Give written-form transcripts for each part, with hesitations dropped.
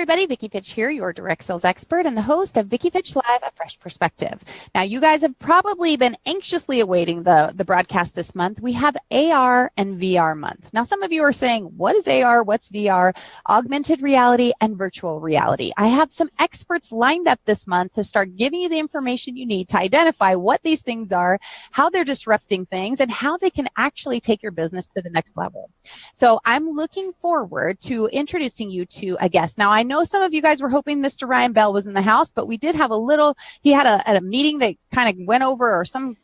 everybody, Vicki Fitch here, your direct sales expert and the host of Vicki Fitch Live, A Fresh Perspective. Now, you guys have probably been anxiously awaiting the broadcast this month. We have AR and VR month. Now, some of you are saying, what is AR? What's VR? Augmented reality and virtual reality. I have some experts lined up this month to start giving you the information you need to identify what these things are, how they're disrupting things, and how they can actually take your business to the next level. So I'm looking forward to introducing you to a guest. Now, I know some of you guys were hoping Mr. Ryan Bell was in the house, but we did have he had a meeting that kind of went over, or some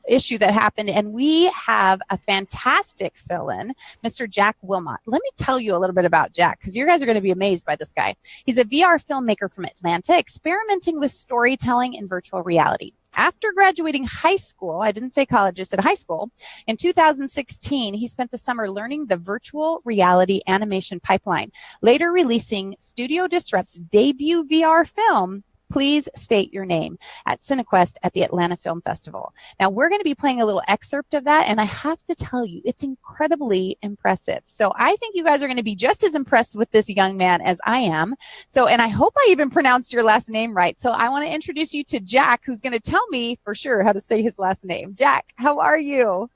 issue that happened, and we have a fantastic fill-in, Mr. Jak Wilmot. Let me tell you a little bit about Jak, because you guys are going to be amazed by this guy. He's a VR filmmaker from Atlanta, experimenting with storytelling in virtual reality. After graduating high school, I didn't say college, I said high school, in 2016, he spent the summer learning the virtual reality animation pipeline, later releasing Studio Disrupt's debut VR film, Please State Your Name, at Cinequest at the Atlanta Film Festival. Now, we're going to be playing a little excerpt of that, and I have to tell you, it's incredibly impressive. So I think you guys are going to be just as impressed with this young man as I am. So, and I hope I even pronounced your last name right. So I want to introduce you to Jak, who's going to tell me for sure how to say his last name. Jak, how are you?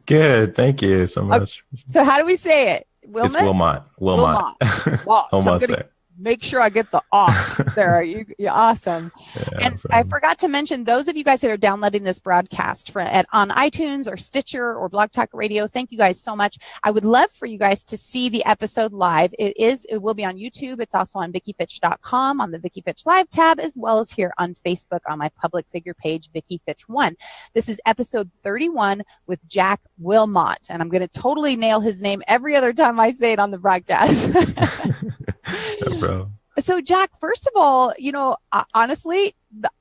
Good. Thank you so much. Okay. So how do we say it? Wilmot? It's Wilmot. Well, almost there. Make sure I get the opt there. You're awesome. Yeah, and I forgot to mention, those of you guys who are downloading this broadcast on iTunes or Stitcher or Blog Talk Radio, thank you guys so much. I would love for you guys to see the episode live. It will be on YouTube. It's also on VickiFitch.com on the Vicki Fitch Live tab, as well as here on Facebook on my public figure page, Vicki Fitch 1. This is episode 31 with Jak Wilmot, and I'm going to totally nail his name every other time I say it on the broadcast. Yeah, bro. So, Jak, first of all, honestly,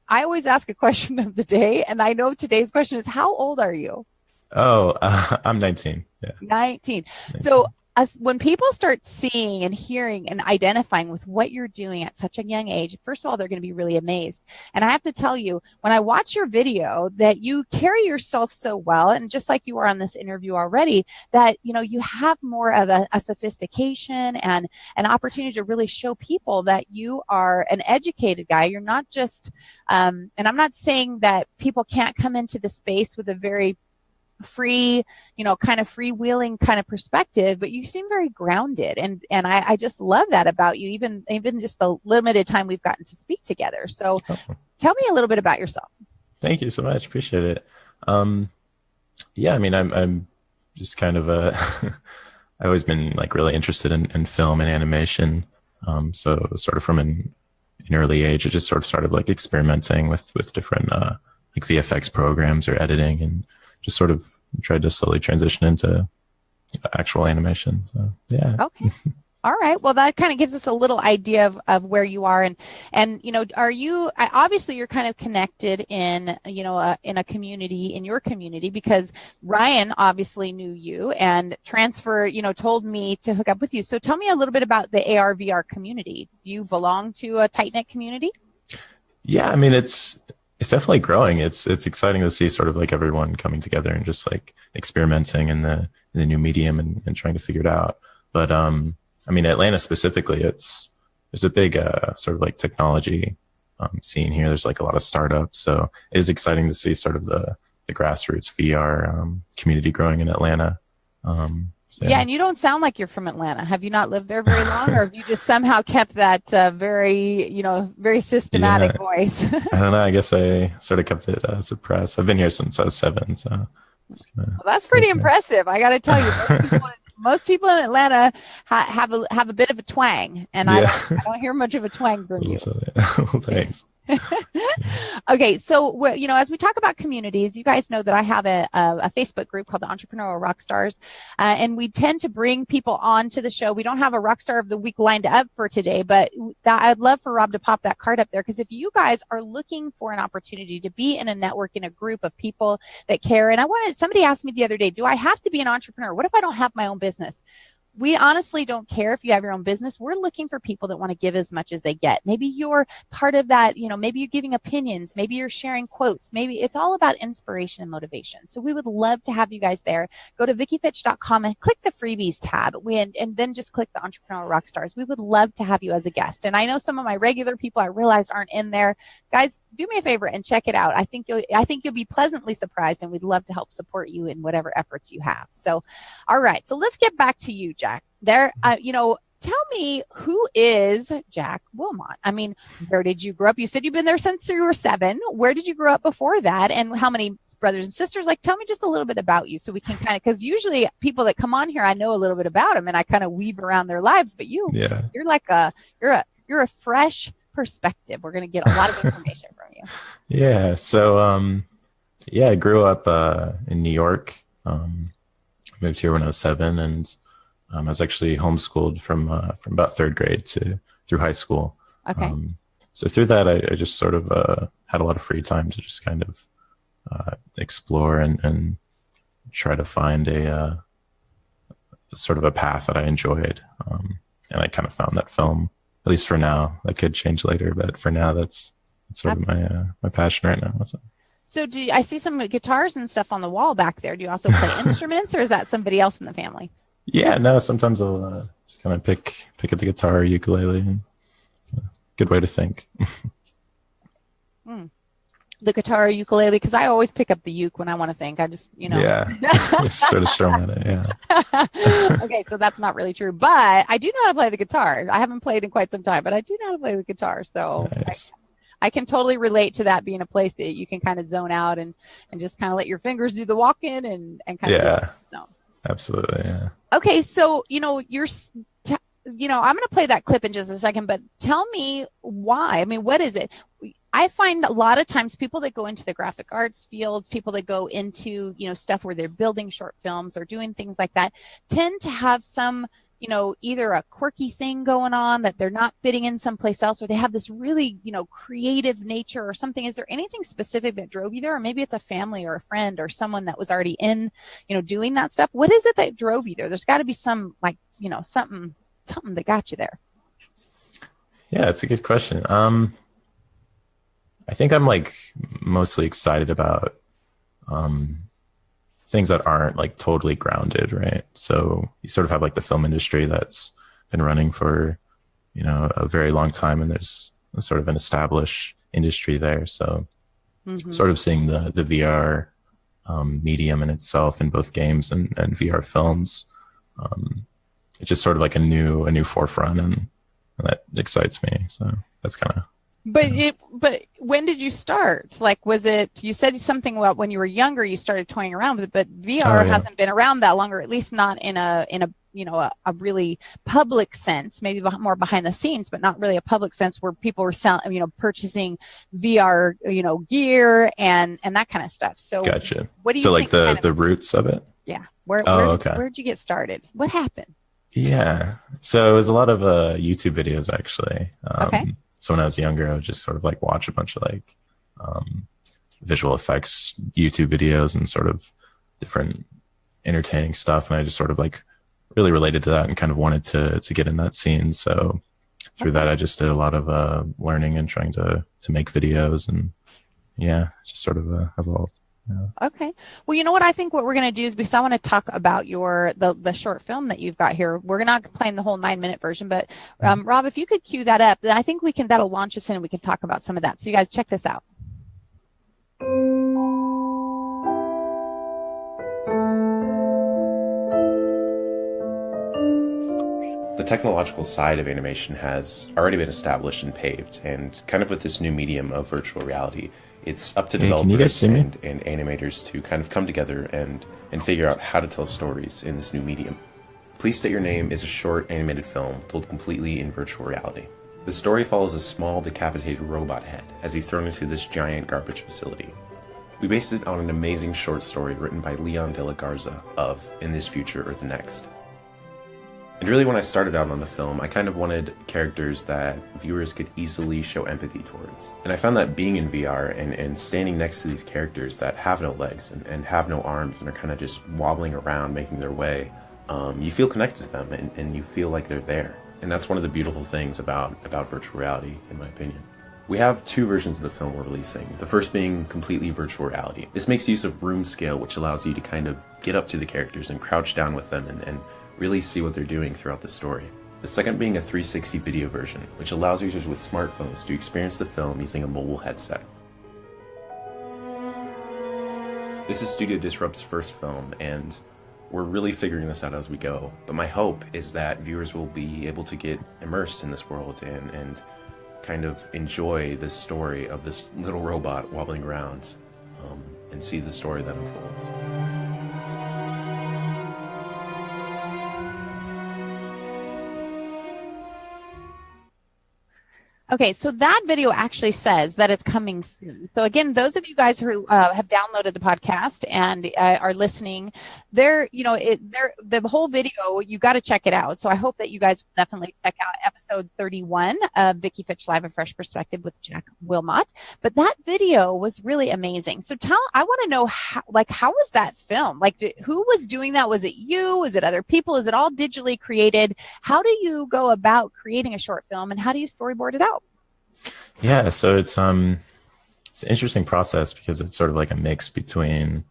I always ask a question of the day, and I know today's question is, how old are you? Oh, I'm 19. Yeah. 19. So when people start seeing and hearing and identifying with what you're doing at such a young age, first of all, they're going to be really amazed. And I have to tell you, when I watch your video, that you carry yourself so well, and just like you are on this interview already, that, you have more of a sophistication and an opportunity to really show people that you are an educated guy. You're not just, and I'm not saying that people can't come into the space with a very free, kind of freewheeling kind of perspective, but you seem very grounded, and I just love that about you, even just the limited time we've gotten to speak together. So tell me a little bit about yourself. Thank you so much. Appreciate it. Yeah, I mean, I'm just kind of I've always been like really interested in film and animation. So sort of from an early age, I just sort of started like experimenting with different like VFX programs or editing, and just sort of tried to slowly transition into actual animation. So, yeah. Okay. All right. Well, that kind of gives us a little idea of where you are. And are you, obviously you're kind of connected in, in a community, in your community, because Ryan obviously knew you and transferred, told me to hook up with you. So tell me a little bit about the AR VR community. Do you belong to a tight-knit community? Yeah. I mean, it's definitely growing. It's exciting to see sort of like everyone coming together and just like experimenting in the new medium and trying to figure it out. But I mean, Atlanta specifically, there's a big sort of like technology scene here. There's like a lot of startups, so it is exciting to see sort of the grassroots VR community growing in Atlanta. Yeah, and you don't sound like you're from Atlanta. Have you not lived there very long, or have you just somehow kept that very systematic voice? I don't know. I guess I sort of kept it suppressed. I've been here since I was 7, so. Well, that's pretty impressive. I got to tell you, most people in Atlanta have a bit of a twang, and I don't hear much of a twang from you. Thanks. Okay, so as we talk about communities, you guys know that I have a Facebook group called the Entrepreneurial Rockstars, and we tend to bring people on to the show. We don't have a Rockstar of the Week lined up for today, but I'd love for Rob to pop that card up there, because if you guys are looking for an opportunity to be in a network, in a group of people that care, and somebody asked me the other day, do I have to be an entrepreneur? What if I don't have my own business? we honestly don't care if you have your own business. We're looking for people that want to give as much as they get. Maybe you're part of that, maybe you're giving opinions, maybe you're sharing quotes, maybe it's all about inspiration and motivation. So we would love to have you guys there. Go to VickiFitch.com and click the freebies tab and then just click the Entrepreneurial Rockstars. We would love to have you as a guest. And I know some of my regular people I realized aren't in there. Guys, do me a favor and check it out. I think you'll be pleasantly surprised, and we'd love to help support you in whatever efforts you have. So, all right. So let's get back to you, Jak. Tell me, who is Jak Wilmot? I mean, where did you grow up? You said you've been there since you were 7. Where did you grow up before that? And how many brothers and sisters? Like, tell me just a little bit about you so we can kind of, because usually people that come on here, I know a little bit about them and I kind of weave around their lives, but you're like you're a fresh perspective. We're going to get a lot of information from you. Yeah. So, I grew up in New York. Moved here when I was 7, and I was actually homeschooled from about 3rd grade through high school. Okay. So through that, I just sort of had a lot of free time to just kind of explore and try to find a sort of a path that I enjoyed. And I kind of found that film, at least for now. That could change later, but for now, that's sort of my passion right now. So I see some guitars and stuff on the wall back there. Do you also play instruments, or is that somebody else in the family? Yeah, no, sometimes I'll just kind of pick up the guitar or ukulele. And good way to think. The guitar or ukulele, because I always pick up the uke when I want to think. I just, Yeah, sort of strum at it, yeah. Okay, so that's not really true. But I do know how to play the guitar. I haven't played in quite some time, but I do know how to play the guitar. So nice. I can totally relate to that being a place that you can kind of zone out and just kind of let your fingers do the walking and kind of zone. Absolutely, yeah. Okay, so I'm going to play that clip in just a second, but tell me why. I mean, what is it? I find a lot of times people that go into the graphic arts fields, people that go into stuff where they're building short films or doing things like that, tend to have some either a quirky thing going on that they're not fitting in someplace else, or they have this really, creative nature or something. Is there anything specific that drove you there? Or maybe it's a family or a friend or someone that was already in, doing that stuff. What is it that drove you there? There's got to be some something that got you there. Yeah, it's a good question. I think I'm mostly excited about, things that aren't totally grounded, right? So you sort of have the film industry that's been running for, a very long time, and there's sort of an established industry there. So sort of seeing the VR medium in itself in both games and VR films, it's just sort of a new forefront, and that excites me. So that's kind of. But when did you start? Was it, you said something about when you were younger, you started toying around with it, but VR hasn't been around that long, or at least not in a really public sense, maybe more behind the scenes, but not really a public sense where people were selling, purchasing VR, gear and that kind of stuff. So gotcha. What do you think the roots of it? Yeah. Where'd you get started? What happened? Yeah. So it was a lot of YouTube videos, actually. Okay. So when I was younger, I would just sort of watch a bunch of visual effects YouTube videos and sort of different entertaining stuff. And I just sort of really related to that and kind of wanted to get in that scene. So through that, I just did a lot of learning and trying to make videos, and just sort of evolved. Yeah. Okay. Well, you know what I think what we're going to do is, because I want to talk about the short film that you've got here. We're not playing the whole 9-minute version, but Rob, if you could cue that up, then I think that'll launch us in and we can talk about some of that. So you guys check this out. The technological side of animation has already been established and paved, and kind of with this new medium of virtual reality, it's up to developers and animators to kind of come together and figure out how to tell stories in this new medium. Please State Your Name is a short animated film told completely in virtual reality. The story follows a small decapitated robot head as he's thrown into this giant garbage facility. We based it on an amazing short story written by Leon de la Garza of In This Future or the Next. And really, when I started out on the film, I kind of wanted characters that viewers could easily show empathy towards. And I found that being in VR and standing next to these characters that have no legs and have no arms and are kind of just wobbling around making their way you feel connected to them, and you feel like they're there. And that's one of the beautiful things about virtual reality, in my opinion. We have two versions of the film we're releasing, the first being completely virtual reality. This makes use of room scale, which allows you to kind of get up to the characters and crouch down with them and really see what they're doing throughout the story. The second being a 360 video version, which allows users with smartphones to experience the film using a mobile headset. This is Studio Disrupt's first film, and we're really figuring this out as we go. But my hope is that viewers will be able to get immersed in this world and kind of enjoy this story of this little robot wobbling around and see the story that unfolds. Okay, so that video actually says that it's coming soon. So again, those of you guys who have downloaded the podcast and are listening, the whole video, you got to check it out. So I hope that you guys will definitely check out episode 31 of Vicki Fitch Live, A Fresh Perspective with Jak Wilmot. But that video was really amazing. So I want to know how was that film? Like, who was doing that? Was it you? Was it other people? Is it all digitally created? How do you go about creating a short film, and how do you storyboard it out? Yeah, so it's an interesting process because it's sort of like a mix between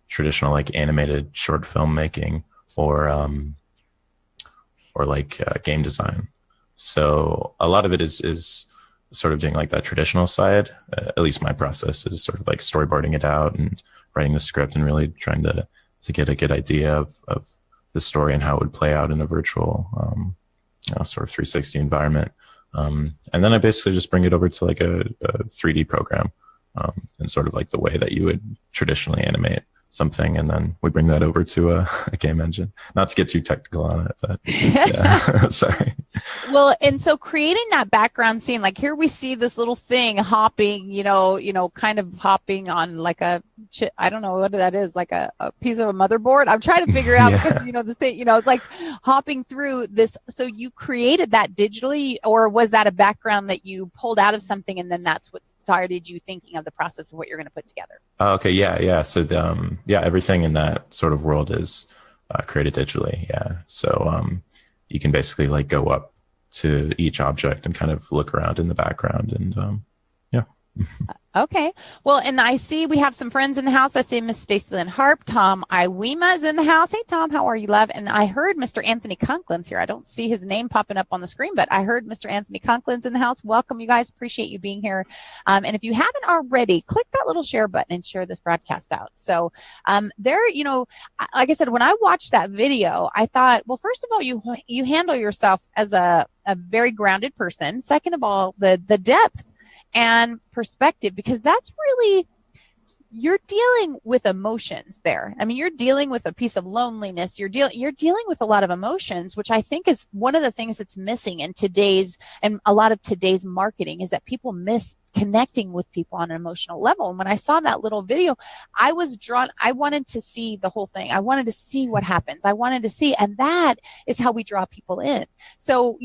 traditional like animated short film making or game design. So a lot of it is sort of doing like that traditional side. At least my process is sort of like storyboarding it out and writing the script and really trying to get a good idea of the story and how it would play out in a virtual sort of 360 environment. And then I basically just bring it over to like a 3D program, and sort of like the way that you would traditionally animate something. And then we bring that over to a game engine. Not to get too technical on it, but yeah, sorry. Well, and so creating that background scene, like here we see this little thing hopping, kind of hopping on like I don't know what that is, like a piece of a motherboard. I'm trying to figure out because, the thing, it's like hopping through this. So you created that digitally, or was that a background that you pulled out of something and then that's what started you thinking of the process of what you're going to put together? Okay. Yeah. So everything in that sort of world is created digitally. Yeah. So you can basically like go up to each object and kind of look around in the background and Okay. Well, and I see we have some friends in the house. I see Miss Stacy Lynn Harp. Tom Iwema is in the house. Hey, Tom, how are you, love? And I heard Mr. Anthony Conklin's here. I don't see his name popping up on the screen, but I heard Mr. Anthony Conklin's in the house. Welcome, you guys. Appreciate you being here. And if you haven't already, click that little share button and share this broadcast out. So like I said, when I watched that video, I thought, well, first of all, you handle yourself as a very grounded person. Second of all, the depth and perspective, because that's really, you're dealing with emotions there. I mean, you're dealing with a piece of loneliness. You're dealing with a lot of emotions, which I think is one of the things that's missing in a lot of today's marketing, is that people miss connecting with people on an emotional level. And when I saw that little video, I was drawn. I wanted to see the whole thing. I wanted to see what happens. And that is how we draw people in. So,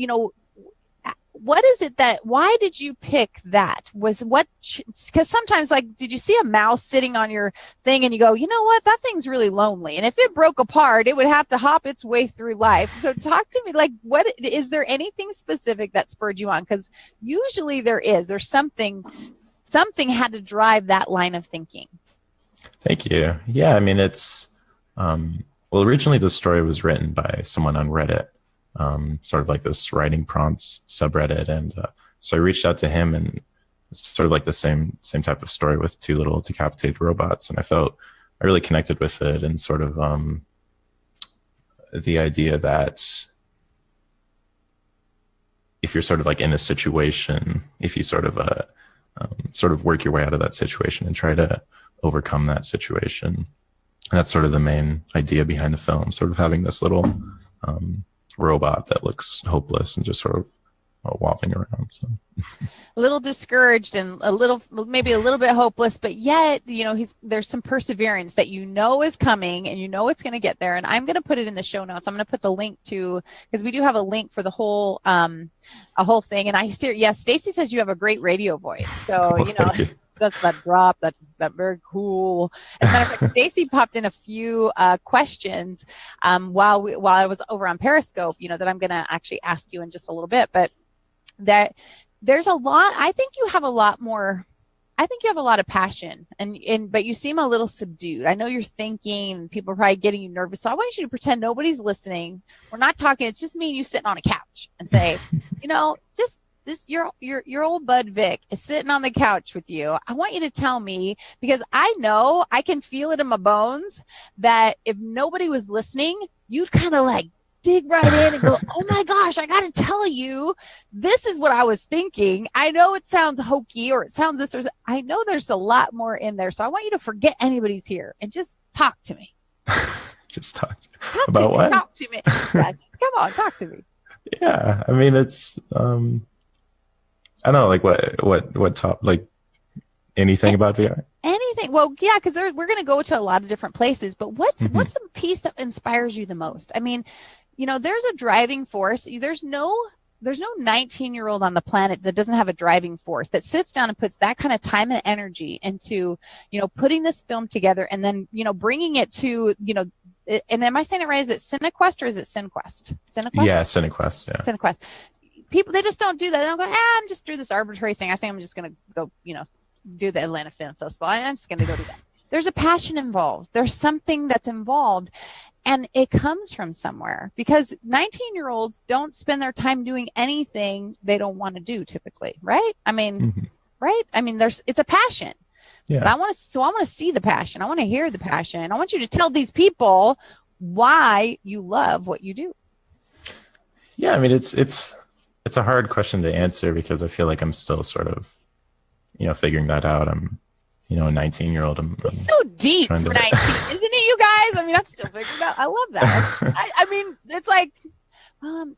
what is it why did you pick that? Because sometimes, like, did you see a mouse sitting on your thing and you go, you know what, that thing's really lonely. And if it broke apart, it would have to hop its way through life. So talk to me, like, is there anything specific that spurred you on? Because usually there's something had to drive that line of thinking. Thank you. Yeah. I mean, it's, originally the story was written by someone on Reddit. Sort of like this writing prompts subreddit, and so I reached out to him, and it's sort of like the same type of story with two little decapitated robots, and I really connected with it, and sort of the idea that if you're sort of like in a situation, if you sort of work your way out of that situation and try to overcome that situation, that's sort of the main idea behind the film, sort of having this little robot that looks hopeless and just sort of wobbling around. So a little discouraged and maybe a little bit hopeless, but yet, there's some perseverance that is coming, and it's going to get there. And I'm going to put it in the show notes. I'm going to put the link because we do have a link for the whole, a whole thing. And Stacy says you have a great radio voice. So, that's that drop, that that very cool. As a matter of fact, Stacy popped in a few questions while I was over on Periscope, that I'm going to actually ask you in just a little bit. But that there's a lot. I think you have a lot of passion, but you seem a little subdued. I know you're thinking, people are probably getting you nervous. So I want you to pretend nobody's listening. We're not talking. It's just me and you sitting on a couch and say, just this, your old bud Vic is sitting on the couch with you. I want you to tell me, because I know I can feel it in my bones that if nobody was listening, you'd kind of like dig right in and go, oh my gosh, I got to tell you, this is what I was thinking. I know it sounds hokey or it sounds this, or I know there's a lot more in there. So I want you to forget anybody's here and just talk to me. Just talk about what? Talk to me. Yeah, come on, talk to me. Yeah. I mean, it's, I don't know, like what top, like anything about VR? Anything. Well, yeah, because we're going to go to a lot of different places, but what's the piece that inspires you the most? I mean, there's a driving force. There's no 19-year-old on the planet that doesn't have a driving force, that sits down and puts that kind of time and energy into, putting this film together and then, bringing it to, and am I saying it right? Is it Cinequest or is it Cinequest? Cinequest? Yeah, Cinequest. Yeah. Cinequest. People, they just don't do that. They don't go, I'm just through this arbitrary thing. I think I'm just going to go, do the Atlanta Film Festival. I'm just going to go do that. There's a passion involved. There's something that's involved. And it comes from somewhere, because 19-year-olds don't spend their time doing anything they don't want to do typically, right? I mean, right? I mean, it's a passion. Yeah. But I want to see the passion. I want to hear the passion. I want you to tell these people why you love what you do. Yeah, I mean, it's a hard question to answer, because I feel like I'm still sort of, figuring that out. I'm, a 19-year-old. I'm so deep for 19, isn't it, you guys? I mean, I'm still figuring it out. I love that. I mean, it's like, well,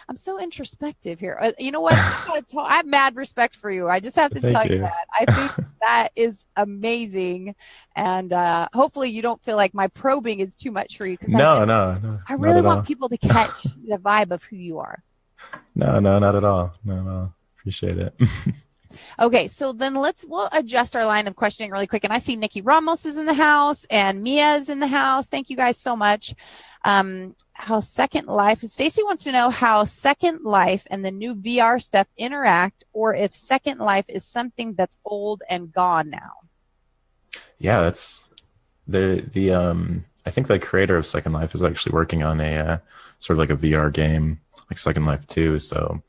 I'm so introspective here. You know what? I have mad respect for you. I just have to tell you that. I think that is amazing. And hopefully you don't feel like my probing is too much for you. No. I really want people to catch the vibe of who you are. No, not at all. No. Appreciate it. Okay, so then we'll adjust our line of questioning really quick. And I see Nikki Ramos is in the house and Mia is in the house. Thank you guys so much. How Second Life, Stacy wants to know how Second Life and the new VR stuff interact, or if Second Life is something that's old and gone now. Yeah, that's I think the creator of Second Life is actually working on a sort of like a VR game, like Second Life 2. So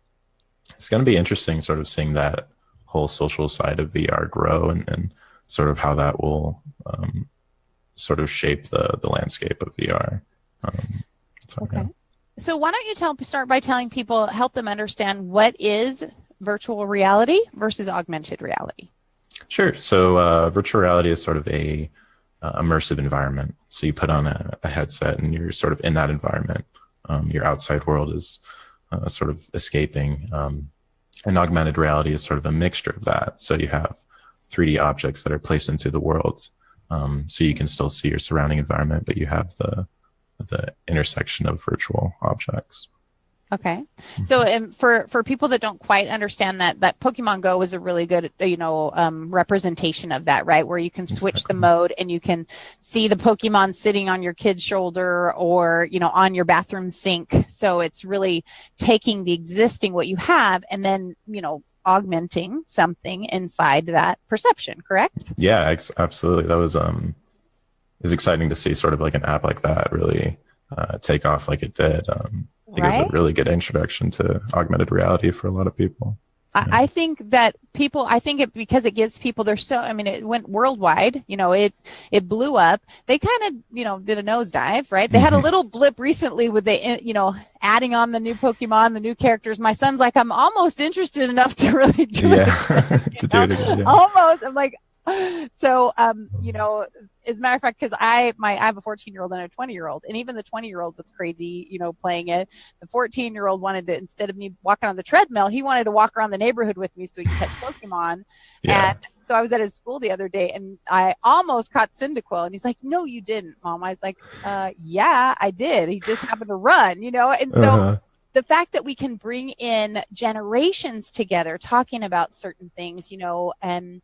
it's going to be interesting sort of seeing that whole social side of VR grow and sort of how that will sort of shape the landscape of VR. Okay. Yeah. So why don't you start by telling people, help them understand what is virtual reality versus augmented reality. Sure. So virtual reality is sort of a immersive environment. So you put on a headset and you're sort of in that environment. Your outside world is sort of escaping. And augmented reality is sort of a mixture of that. So you have 3D objects that are placed into the world. So you can still see your surrounding environment, but you have the intersection of virtual objects. Okay. So for people that don't quite understand that Pokemon Go is a really good, representation of that, right? Where you can switch the mode and you can see the Pokemon sitting on your kid's shoulder or, on your bathroom sink. So it's really taking the existing, what you have, and then, augmenting something inside that perception, correct? Yeah, absolutely. That was, it was exciting to see sort of like an app like that really take off like it did. I think it was a really good introduction to augmented reality for a lot of people. Yeah. I think that people, because it gives people, it went worldwide, it blew up. They kind of, did a nosedive, right? They had a little blip recently with adding on the new Pokemon, the new characters. My son's like, I'm almost interested enough to really do it. To do it again. Yeah. Almost. I'm like, so, as a matter of fact, because I have a 14-year-old and a 20-year-old, and even the 20-year-old was crazy, playing it. The 14-year-old wanted to, instead of me walking on the treadmill, he wanted to walk around the neighborhood with me so he could catch Pokemon. Yeah. And so I was at his school the other day, and I almost caught Cyndaquil, and he's like, "No, you didn't, Mom." I was like, "Yeah, I did. He just happened to run, And so the fact that we can bring in generations together talking about certain things, and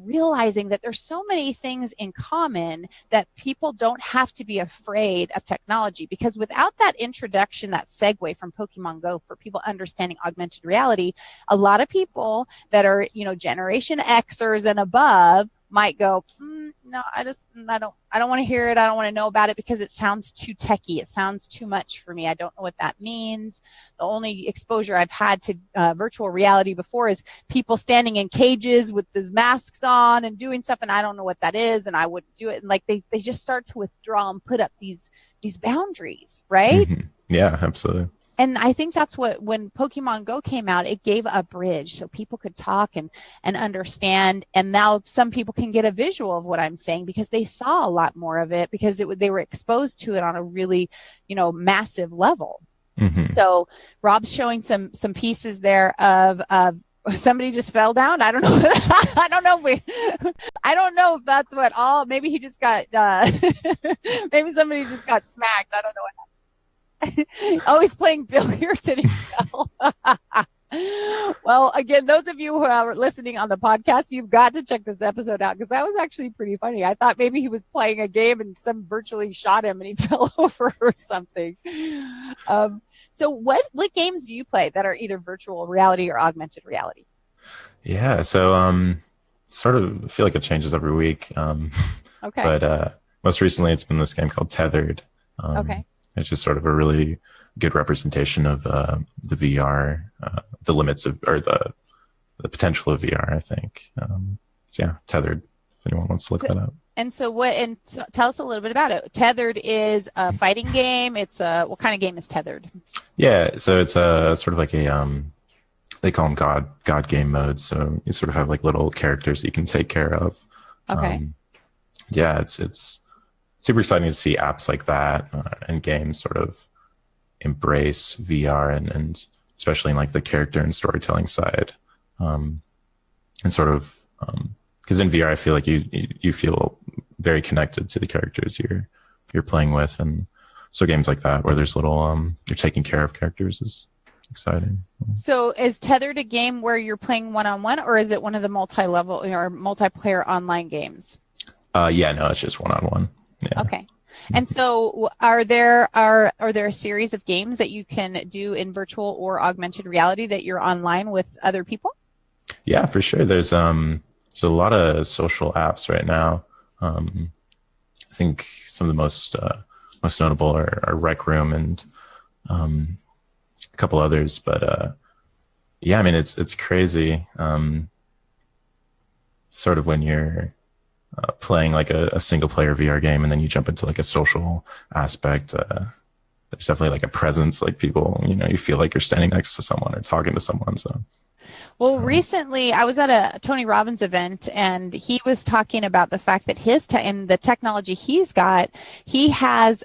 realizing that there's so many things in common that people don't have to be afraid of technology, because without that introduction, that segue from Pokemon Go for people understanding augmented reality, a lot of people that are, Generation Xers and above might go, no, I don't want to hear it. I don't want to know about it because it sounds too techie. It sounds too much for me. I don't know what that means. The only exposure I've had to virtual reality before is people standing in cages with those masks on and doing stuff, and I don't know what that is, and I wouldn't do it. And like they just start to withdraw and put up these boundaries, right? Mm-hmm. Yeah, absolutely. And I think that's when Pokemon Go came out, it gave a bridge so people could talk and understand. And now some people can get a visual of what I'm saying because they saw a lot more of it, because they were exposed to it on a really, massive level. Mm-hmm. So Rob's showing some pieces there of somebody just fell down. I don't know. I don't know if that's what all, maybe he just got, maybe somebody just got smacked. I don't know what happened. Oh, he's playing billiards and he fell. Well, again, those of you who are listening on the podcast, you've got to check this episode out because that was actually pretty funny. I thought maybe he was playing a game and some virtually shot him and he fell over or something. So what games do you play that are either virtual reality or augmented reality? Yeah, so sort of feel like it changes every week. Okay. But most recently it's been this game called Tethered. Okay. It's just sort of a really good representation of the VR, the limits of, or the potential of VR, I think. So yeah, Tethered, if anyone wants to look that up. And so tell us a little bit about it. Tethered is a fighting game. What kind of game is Tethered? Yeah, so it's a sort of like a, they call them God game modes. So you sort of have like little characters that you can take care of. Okay. Yeah, it's super exciting to see apps like that and games sort of embrace VR and especially in like the character and storytelling side. And sort of, because in VR, I feel like you feel very connected to the characters you're playing with. And so games like that, where there's little, you're taking care of characters is exciting. So is Tethered a game where you're playing one-on-one, or is it one of the multi-level or multiplayer online games? Yeah, no, it's just one-on-one. Yeah. Okay. And so are there a series of games that you can do in virtual or augmented reality that you're online with other people? Yeah, for sure. There's a lot of social apps right now. I think some of the most notable are Rec Room and a couple others. But yeah, I mean it's crazy. Sort of when you're playing like a single player VR game and then you jump into like a social aspect, there's definitely like a presence, like people, you feel like you're standing next to someone or talking to someone. So, well, recently I was at a Tony Robbins event and he was talking about the fact that and the technology he's got, he has,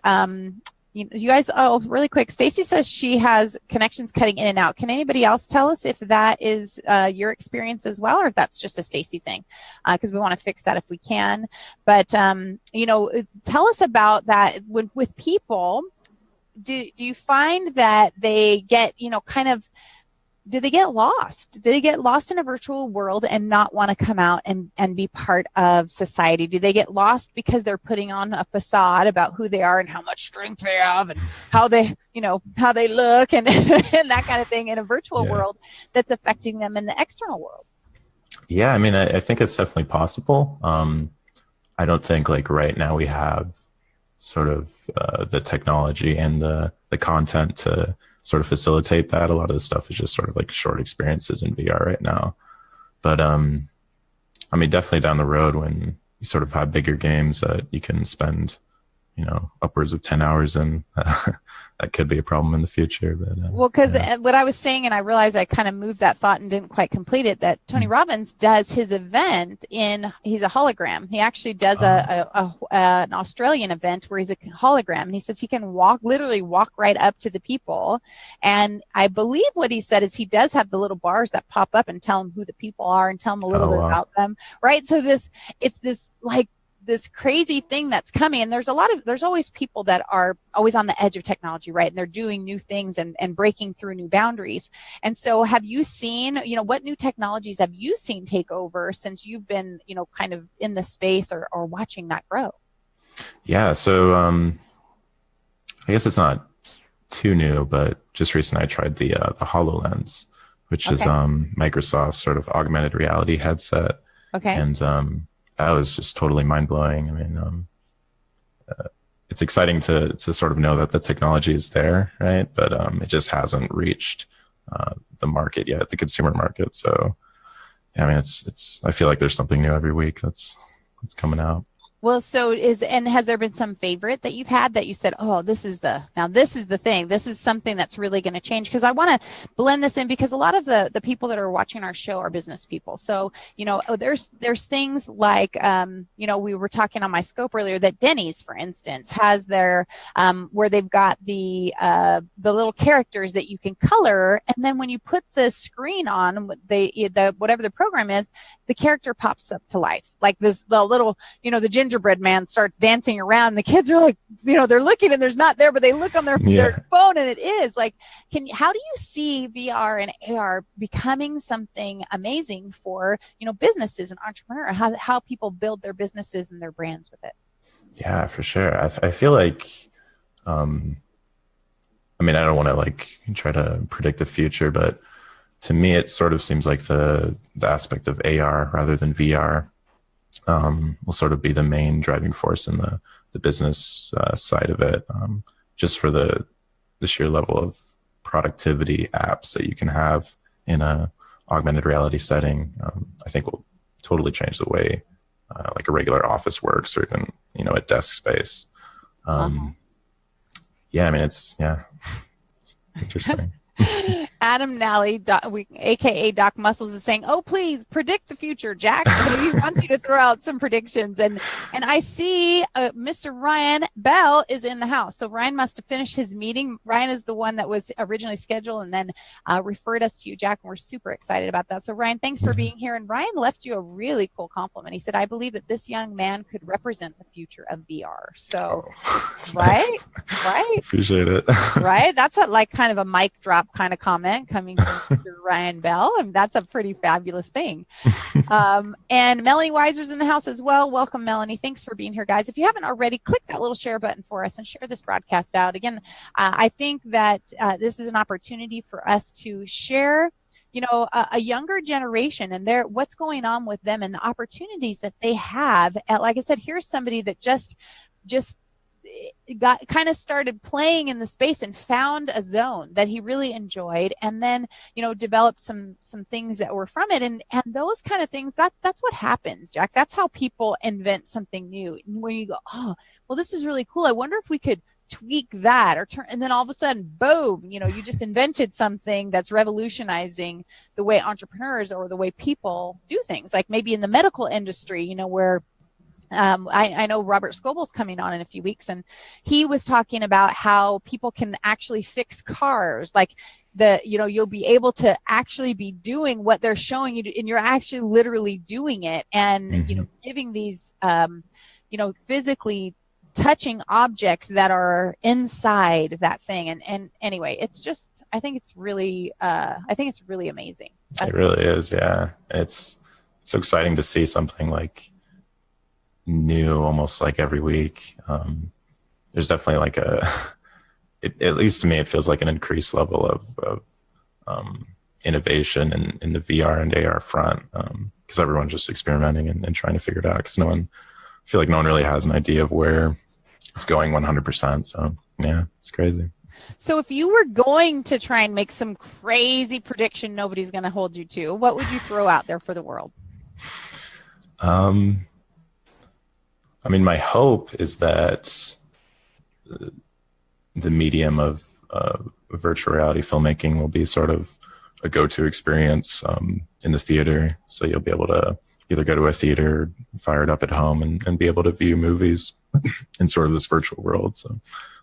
you guys, really quick. Stacy says she has connections cutting in and out. Can anybody else tell us if that is your experience as well, or if that's just a Stacy thing? Because we want to fix that if we can. But, tell us about that with people. Do you find that they get, do they get lost? Do they get lost in a virtual world and not want to come out and be part of society? Do they get lost because they're putting on a facade about who they are and how much strength they have and how they look and, and that kind of thing in a virtual world that's affecting them in the external world? Yeah, I mean, I think it's definitely possible. I don't think like right now we have sort of the technology and the content to sort of facilitate that. A lot of the stuff is just sort of like short experiences in VR right now. But I mean, definitely down the road when you sort of have bigger games that you can spend, upwards of 10 hours in, that could be a problem in the future. But well, because what I was saying, and I realized I kind of moved that thought and didn't quite complete it, that Tony Robbins does his event he's a hologram. He actually does an Australian event where he's a hologram, and he says he can literally walk right up to the people. And I believe what he said is he does have the little bars that pop up and tell him who the people are and tell them a little bit about them. Right. So it's this like this crazy thing that's coming. And there's always people that are always on the edge of technology, right? And they're doing new things and breaking through new boundaries. And so have you seen, what new technologies have you seen take over since you've been, kind of in the space or watching that grow? Yeah. So I guess it's not too new, but just recently I tried the HoloLens, which is Microsoft's sort of augmented reality headset. Okay. And that was just totally mind blowing. I mean, it's exciting to sort of know that the technology is there, right? But it just hasn't reached the market yet, the consumer market. So, yeah, I mean, I feel like there's something new every week that's coming out. Well, has there been some favorite that you've had that you said, oh, this is the thing, this is something that's really going to change? Because I want to blend this in, because a lot of the people that are watching our show are business people. So, there's things like, we were talking on my scope earlier that Denny's, for instance, has their, where they've got the little characters that you can color. And then when you put the screen on, whatever the program is, the character pops up to life. Like the little, the gingerbread man starts dancing around. The kids are like, they're looking and there's not there, but they look on their phone and it is like, how do you see VR and AR becoming something amazing for, businesses and entrepreneurs, how people build their businesses and their brands with it? Yeah, for sure. I feel like, I don't want to try to predict the future, but to me, it sort of seems like the aspect of AR rather than VR will sort of be the main driving force in the business side of it, just for the sheer level of productivity apps that you can have in a augmented reality setting. I think will totally change the way like a regular office works, or even a desk space. Yeah, I mean it's interesting. Adam Nally, aka Doc Muscles, is saying, "Oh, please predict the future, Jack." He wants you to throw out some predictions, and I see Mr. Ryan Bell is in the house. So Ryan must have finished his meeting. Ryan is the one that was originally scheduled and then referred us to you, Jack, and we're super excited about that. So Ryan, thanks for being here. And Ryan left you a really cool compliment. He said, "I believe that this young man could represent the future of VR." So, right, nice. Right, appreciate it. Right, that's kind of a mic drop kind of comment coming from Mr. Ryan Bell, and that's a pretty fabulous thing. And Melanie Weiser's in the house as well. Welcome, Melanie. Thanks for being here, guys. If you haven't already, click that little share button for us and share this broadcast out. Again, I think that this is an opportunity for us to share a younger generation and what's going on with them and the opportunities that they have. And like I said, here's somebody that just got kind of started playing in the space and found a zone that he really enjoyed, and then developed some things that were from it, and those kind of things, that's what happens, Jack. That's how people invent something new. When you go, oh, well, this is really cool, I wonder if we could tweak that or turn, and then all of a sudden, boom, you just invented something that's revolutionizing the way entrepreneurs or the way people do things. Like maybe in the medical industry, where I know Robert Scoble's coming on in a few weeks, and he was talking about how people can actually fix cars. Like you'll be able to actually be doing what they're showing you, and you're actually literally doing it, and giving these physically touching objects that are inside that thing. And anyway, it's just, I think it's really amazing. It really is, yeah. It's so exciting to see something like new almost like every week. There's definitely at least to me, it feels like an increased level of innovation in the VR and AR front, because everyone's just experimenting and trying to figure it out, because I feel like no one really has an idea of where it's going 100%. So yeah, it's crazy. So if you were going to try and make some crazy prediction nobody's going to hold you to, what would you throw out there for the world? My hope is that the medium of virtual reality filmmaking will be sort of a go-to experience in the theater. So you'll be able to either go to a theater, fire it up at home, and be able to view movies in sort of this virtual world. So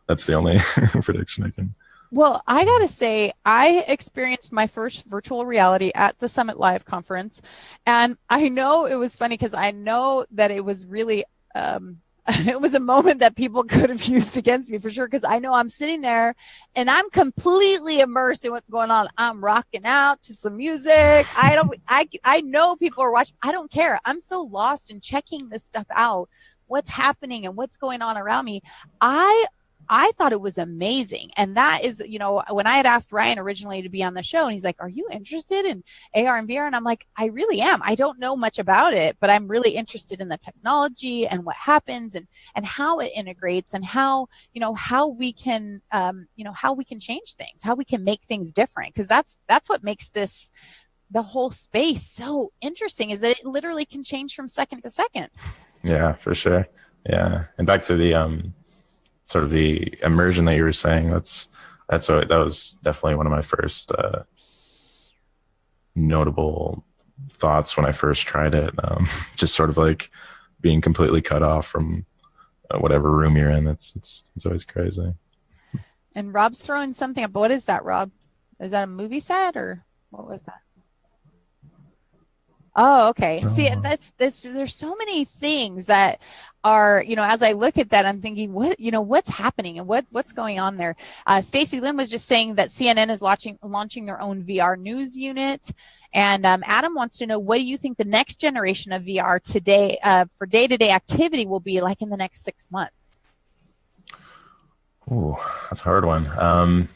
that's the only prediction I can. Well, I got to say, I experienced my first virtual reality at the Summit Live conference. And I know it was funny because I know that it was really it was a moment that people could have used against me for sure, because I know I'm sitting there and I'm completely immersed in what's going on. I'm rocking out to some music. I know people are watching. I don't care. I'm so lost in checking this stuff out, what's happening and what's going on around me. I thought it was amazing. And that is, when I had asked Ryan originally to be on the show, and he's like, are you interested in AR and VR? And I'm like, I really am. I don't know much about it, but I'm really interested in the technology and what happens and how it integrates and how we can change things, how we can make things different. Because that's what makes the whole space so interesting, is that it literally can change from second to second. Yeah, for sure. Yeah. And back to the, sort of the immersion that you were saying, that was definitely one of my first notable thoughts when I first tried it. Just sort of like being completely cut off from whatever room you're in. It's always crazy. And Rob's throwing something up. What is that, Rob? Is that a movie set or what was that? Oh, okay. See, there's so many things that are, as I look at that, I'm thinking, what's happening and what's going on there? Stacy Lynn was just saying that CNN is launching their own VR news unit. And Adam wants to know, what do you think the next generation of VR today for day-to-day activity will be like in the next 6 months? Ooh, that's a hard one. I'm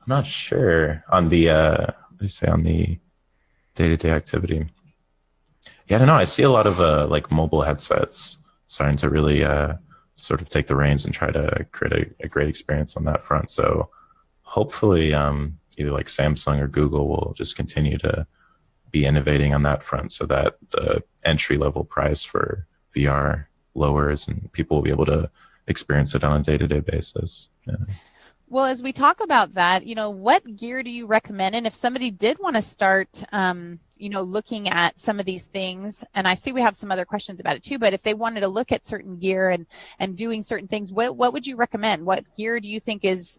not sure on the, what do you say, on the day-to-day activity. Yeah, I don't know. I see a lot of like mobile headsets starting to really sort of take the reins and try to create a great experience on that front. So hopefully either like Samsung or Google will just continue to be innovating on that front so that the entry-level price for VR lowers and people will be able to experience it on a day-to-day basis. Yeah. Well, as we talk about that, what gear do you recommend? And if somebody did want to start, looking at some of these things, and I see we have some other questions about it too, but if they wanted to look at certain gear and doing certain things, what would you recommend? What gear do you think is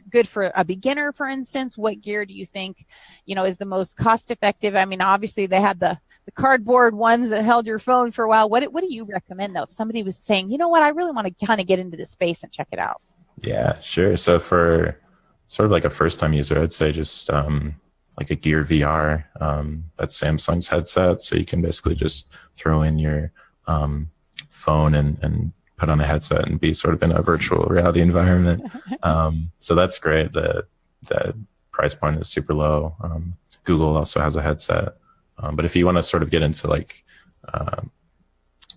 good for a beginner, for instance? What gear do you think, is the most cost effective? I mean, obviously they had the cardboard ones that held your phone for a while. What do you recommend though? If somebody was saying, you know what, I really want to kind of get into this space and check it out. Yeah, sure. So for sort of like a first-time user, I'd say just like a Gear VR. That's Samsung's headset. So you can basically just throw in your phone and put on a headset and be sort of in a virtual reality environment. So that's great. The price point is super low. Google also has a headset. But if you want to sort of get into like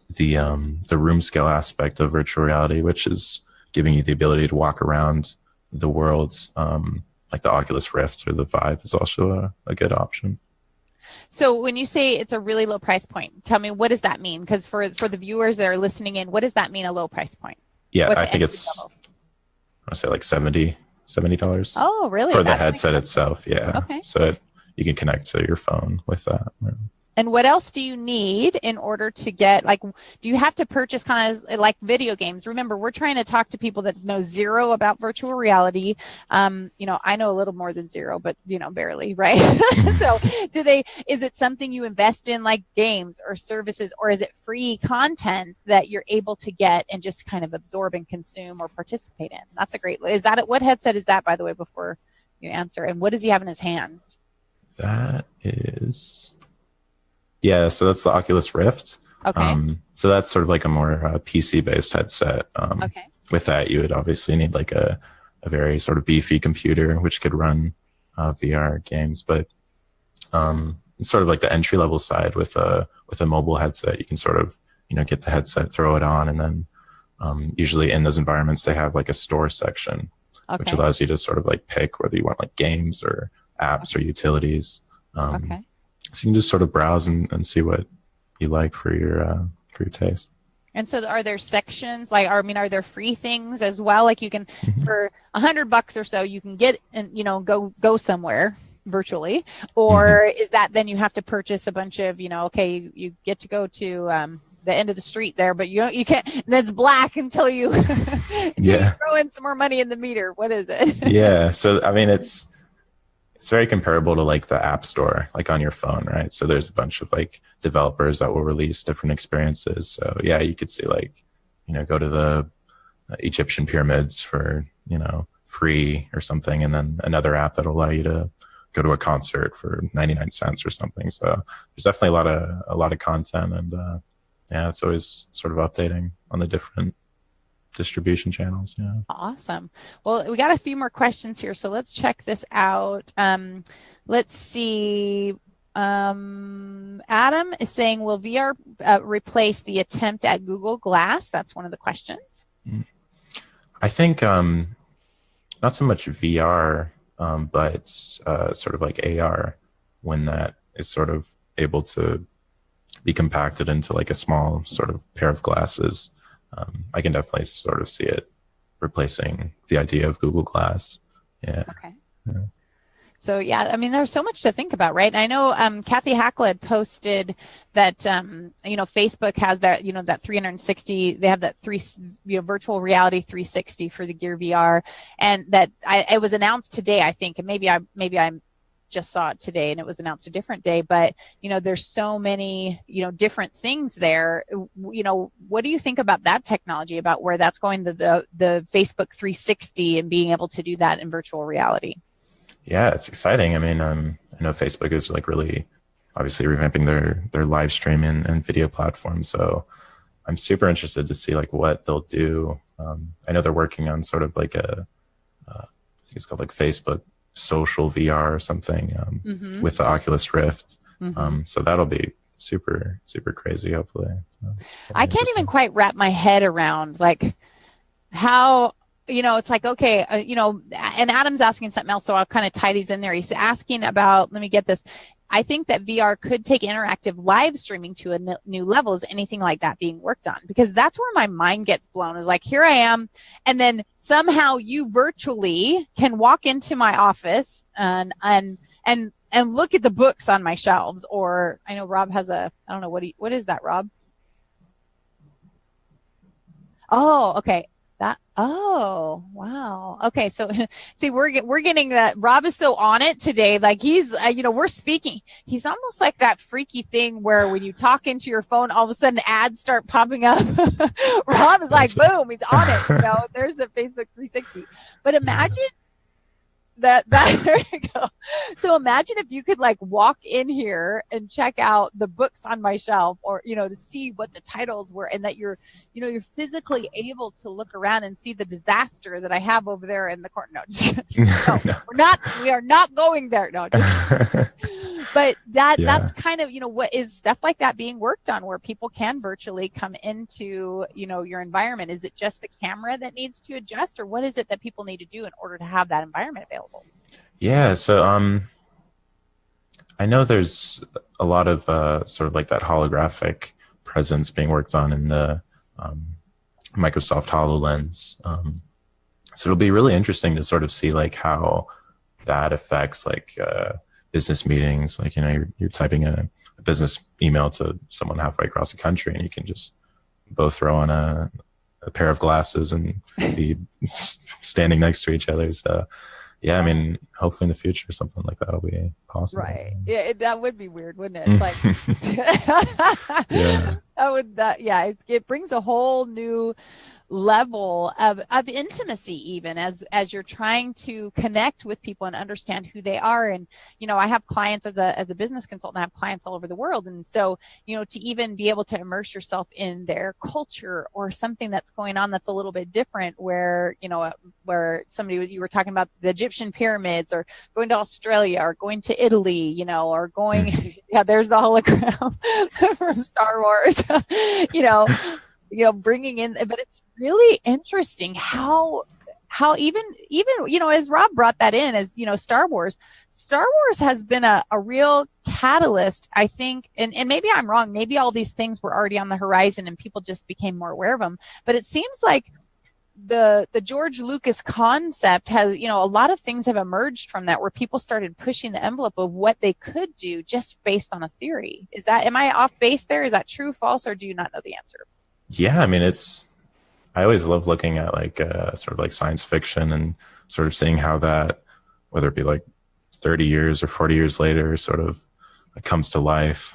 the room scale aspect of virtual reality, which is giving you the ability to walk around the worlds, like the Oculus Rift or the Vive is also a good option. So when you say it's a really low price point, tell me, what does that mean? Because for the viewers that are listening in, what does that mean, a low price point? Yeah, I think it's, I want to say like $70. Oh, really? For the headset itself, yeah. Okay. So you can connect to your phone with that. And what else do you need in order to get, like, do you have to purchase kind of like video games? Remember, we're trying to talk to people that know zero about virtual reality. I know a little more than zero, but, barely, right? So is it something you invest in, like games or services, or is it free content that you're able to get and just kind of absorb and consume or participate in? That's a great, what headset is that, by the way, before you answer? And what does he have in his hands? That is... Yeah, so that's the Oculus Rift. Okay. So that's sort of like a more PC-based headset. Okay. With that, you would obviously need like a very sort of beefy computer, which could run VR games. But sort of like the entry-level side with a mobile headset, you can sort of get the headset, throw it on, and then usually in those environments they have like a store section, which allows you to sort of like pick whether you want like games or apps or utilities. Okay. So you can just sort of browse and see what you like for your taste. And so are there sections, are there free things as well? Like you can, for $100 or so, you can get and, go somewhere virtually, or is that then you have to purchase a bunch of, you get to go to the end of the street there, but you can't, that's black until you, you throw in some more money in the meter. What is it? Yeah. So, I mean, it's very comparable to like the App Store, like on your phone, right? So there's a bunch of like developers that will release different experiences. So yeah, you could see like, go to the Egyptian pyramids for, free or something. And then another app that'll allow you to go to a concert for 99 cents or something. So there's definitely a lot of content, and yeah, it's always sort of updating on the different distribution channels. Yeah. Awesome. Well, we got a few more questions here, so let's check this out. Let's see. Adam is saying, will VR replace the attempt at Google Glass? That's one of the questions. I think not so much VR, but sort of like AR, when that is sort of able to be compacted into like a small sort of pair of glasses. I can definitely sort of see it replacing the idea of Google Glass. Yeah. Okay. Yeah. So yeah, I mean, there's so much to think about, right? And I know Cathy Hackl had posted that Facebook has that that 360. They have that virtual reality 360 for the Gear VR, and that it was announced today, I think, and maybe I just saw it today and it was announced a different day, but there's so many different things there. What do you think about that technology, about where that's going, the Facebook 360 and being able to do that in virtual reality? Yeah, it's exciting. I mean, I know Facebook is like really obviously revamping their live stream and video platform. So I'm super interested to see like what they'll do. I know they're working on sort of like I think it's called like Facebook social VR or something with the Oculus Rift. So that'll be super, super crazy, hopefully. So I can't even quite wrap my head around like how, it's like, okay, and Adam's asking something else, so I'll kind of tie these in there. He's asking about, let me get this. I think that VR could take interactive live streaming to a new level. Is anything like that being worked on? Because that's where my mind gets blown, is like, here I am, and then somehow you virtually can walk into my office and look at the books on my shelves. Or I know Rob has I don't know, what is that, Rob? Oh, okay. Oh, wow. Okay. So see, we're getting that. Rob is so on it today. Like he's, we're speaking. He's almost like that freaky thing where when you talk into your phone, all of a sudden ads start popping up. Rob is like, boom, he's on it. There's a Facebook 360. But imagine that there you go. So imagine if you could like walk in here and check out the books on my shelf, or to see what the titles were, and that you're physically able to look around and see the disaster that I have over there in the corner. No, no. We are not going there. No, but that's kind of what is stuff like that being worked on, where people can virtually come into your environment. Is it just the camera that needs to adjust, or what is it that people need to do in order to have that environment available? Yeah, so I know there's a lot of sort of like that holographic presence being worked on in the Microsoft HoloLens. So it'll be really interesting to sort of see like how that affects like business meetings. Like you're typing a business email to someone halfway across the country, and you can just both throw on a pair of glasses and be standing next to each other. So yeah, I mean, hopefully in the future something like that will be possible. Right. Yeah, that would be weird, wouldn't it? It's like, yeah. It brings a whole new level of intimacy, even as you're trying to connect with people and understand who they are. And I have clients as a business consultant. I have clients all over the world, and so to even be able to immerse yourself in their culture or something that's going on that's a little bit different, where where you were talking about the Egyptian pyramids, or going to Australia, or going to Italy, or going there's the hologram from Star Wars. Bringing in, but it's really interesting how even as Rob brought that in, as Star Wars has been a real catalyst, I think, and maybe I'm wrong, maybe all these things were already on the horizon and people just became more aware of them, but it seems like the George Lucas concept has, a lot of things have emerged from that, where people started pushing the envelope of what they could do just based on a theory. Am I off base there? Is that true, false, or do you not know the answer? Yeah, I mean, I always love looking at like sort of like science fiction and sort of seeing how that, whether it be like 30 years or 40 years later sort of comes to life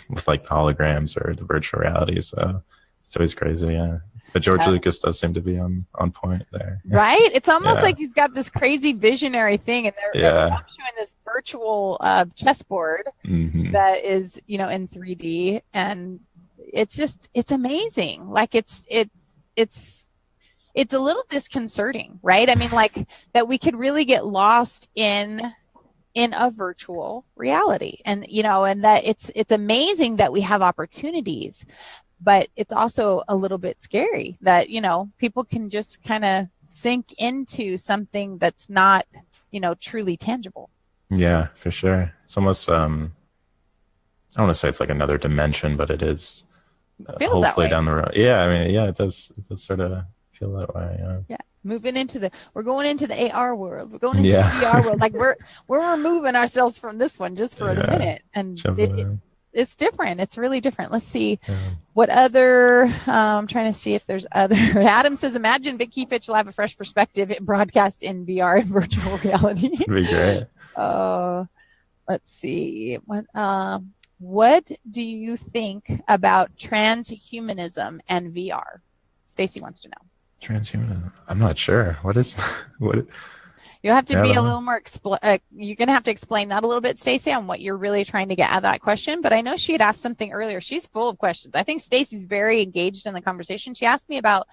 with like the holograms or the virtual reality. So it's always crazy. Yeah. But George Lucas does seem to be on point there. Right? It's almost like he's got this crazy visionary thing, and they're showing this virtual chessboard that is, in 3D, and it's amazing. Like it's a little disconcerting, right? I mean, like that we could really get lost in a virtual reality, and and that it's amazing that we have opportunities. But it's also a little bit scary that, people can just kind of sink into something that's not, truly tangible. Yeah, for sure. It's almost, I don't want to say it's like another dimension, but it is hopefully down the road. Yeah, I mean, it does sort of feel that way. Yeah. We're going into the AR world. We're going into the VR world. Like we're removing ourselves from this one just for the minute. And it's different. It's really different. Let's see what other, I'm trying to see if there's other. Adam says, imagine Vicki Fitch will have a fresh perspective broadcast in VR and virtual reality. That'd be great. Let's see. What do you think about transhumanism and VR? Stacy wants to know. Transhumanism? I'm not sure. What? You'll have to be a little more, you're going to have to explain that a little bit, Stacy, on what you're really trying to get at that question. But I know she had asked something earlier. She's full of questions. I think Stacy's very engaged in the conversation. She asked me about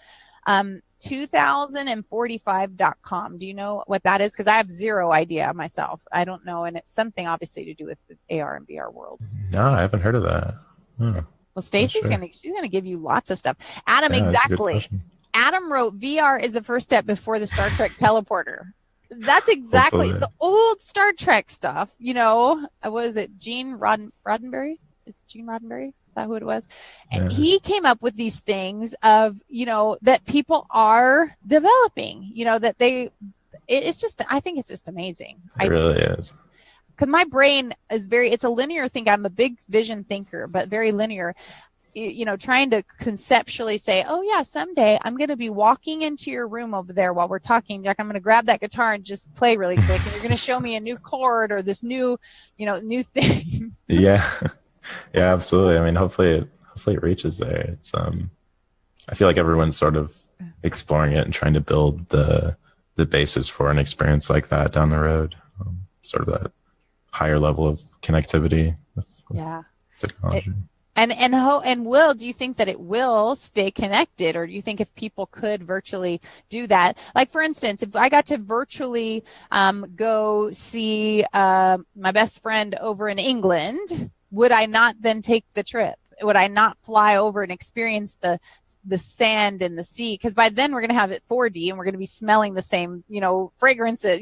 2045.com. Do you know what that is? Because I have zero idea myself. I don't know. And it's something obviously to do with the AR and VR worlds. No, I haven't heard of that. Well, Stacy's she's going to give you lots of stuff. Adam, exactly. Adam wrote, VR is the first step before the Star Trek teleporter. That's exactly the old Star Trek stuff. What is it? Gene Roddenberry? Is it Gene Roddenberry? Is that who it was? And he came up with these things of, that people are developing, that it's just, I think it's just amazing. It really is. Because my brain is it's a linear thing. I'm a big vision thinker, but very linear. Trying to conceptually say, oh yeah, someday I'm going to be walking into your room over there while we're talking, Jack. I'm going to grab that guitar and just play really quick, and you're going to show me a new chord or this new, new things. Yeah, absolutely. I mean, hopefully it reaches there. It's I feel like everyone's sort of exploring it and trying to build the basis for an experience like that down the road. Sort of that higher level of connectivity with technology. And Will, do you think that it will stay connected, or do you think if people could virtually do that? Like, for instance, if I got to virtually go see my best friend over in England, would I not then take the trip? Would I not fly over and experience the sand and the sea? Because by then we're going to have it 4D and we're going to be smelling the same, fragrances.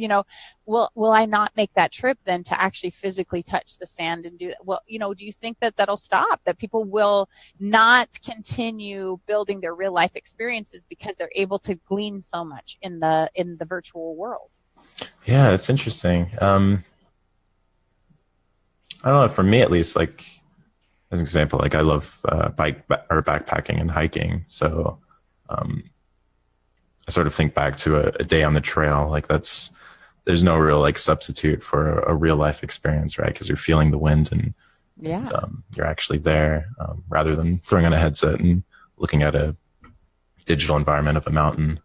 Will I not make that trip then to actually physically touch the sand and do that? Well, do you think that that'll stop? That people will not continue building their real life experiences because they're able to glean so much in the virtual world? Yeah, that's interesting. I don't know. For me, at least, like, as an example, like I love backpacking and hiking. So I sort of think back to a day on the trail. Like there's no real like substitute for a real life experience, right? Because you're feeling the wind and you're actually there rather than throwing on a headset and looking at a digital environment of a mountain.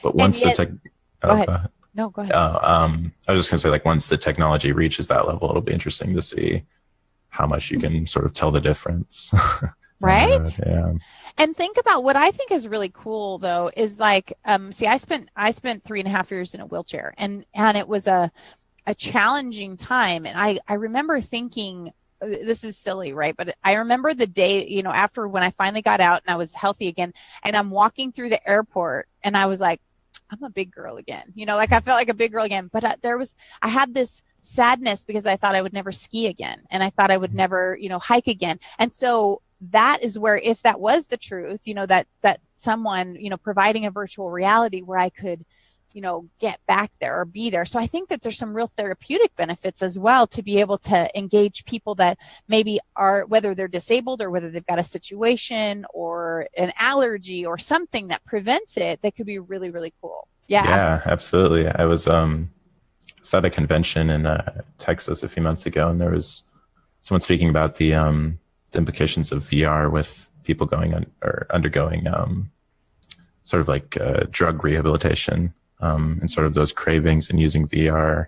But once Go ahead. No, go ahead. I was just gonna say, like, once the technology reaches that level, it'll be interesting to see how much you can sort of tell the difference. Right? Yeah. And think about what I think is really cool, though, is like, see, I spent 3.5 years in a wheelchair, and it was a challenging time. And I remember thinking, this is silly, right? But I remember the day, after when I finally got out and I was healthy again, and I'm walking through the airport, and I was like, I'm a big girl again. Like I felt like a big girl again. But I had this sadness because I thought I would never ski again, and I thought I would never, hike again. And so that is where, if that was the truth, that someone, providing a virtual reality where I could, get back there or be there. So I think that there's some real therapeutic benefits as well to be able to engage people that maybe are, whether they're disabled or whether they've got a situation or an allergy or something that prevents it, that could be really, really cool. Yeah. Yeah, absolutely. I was was at a convention in Texas a few months ago, and there was someone speaking about the implications of VR with people going on or undergoing sort of like drug rehabilitation and sort of those cravings, and using VR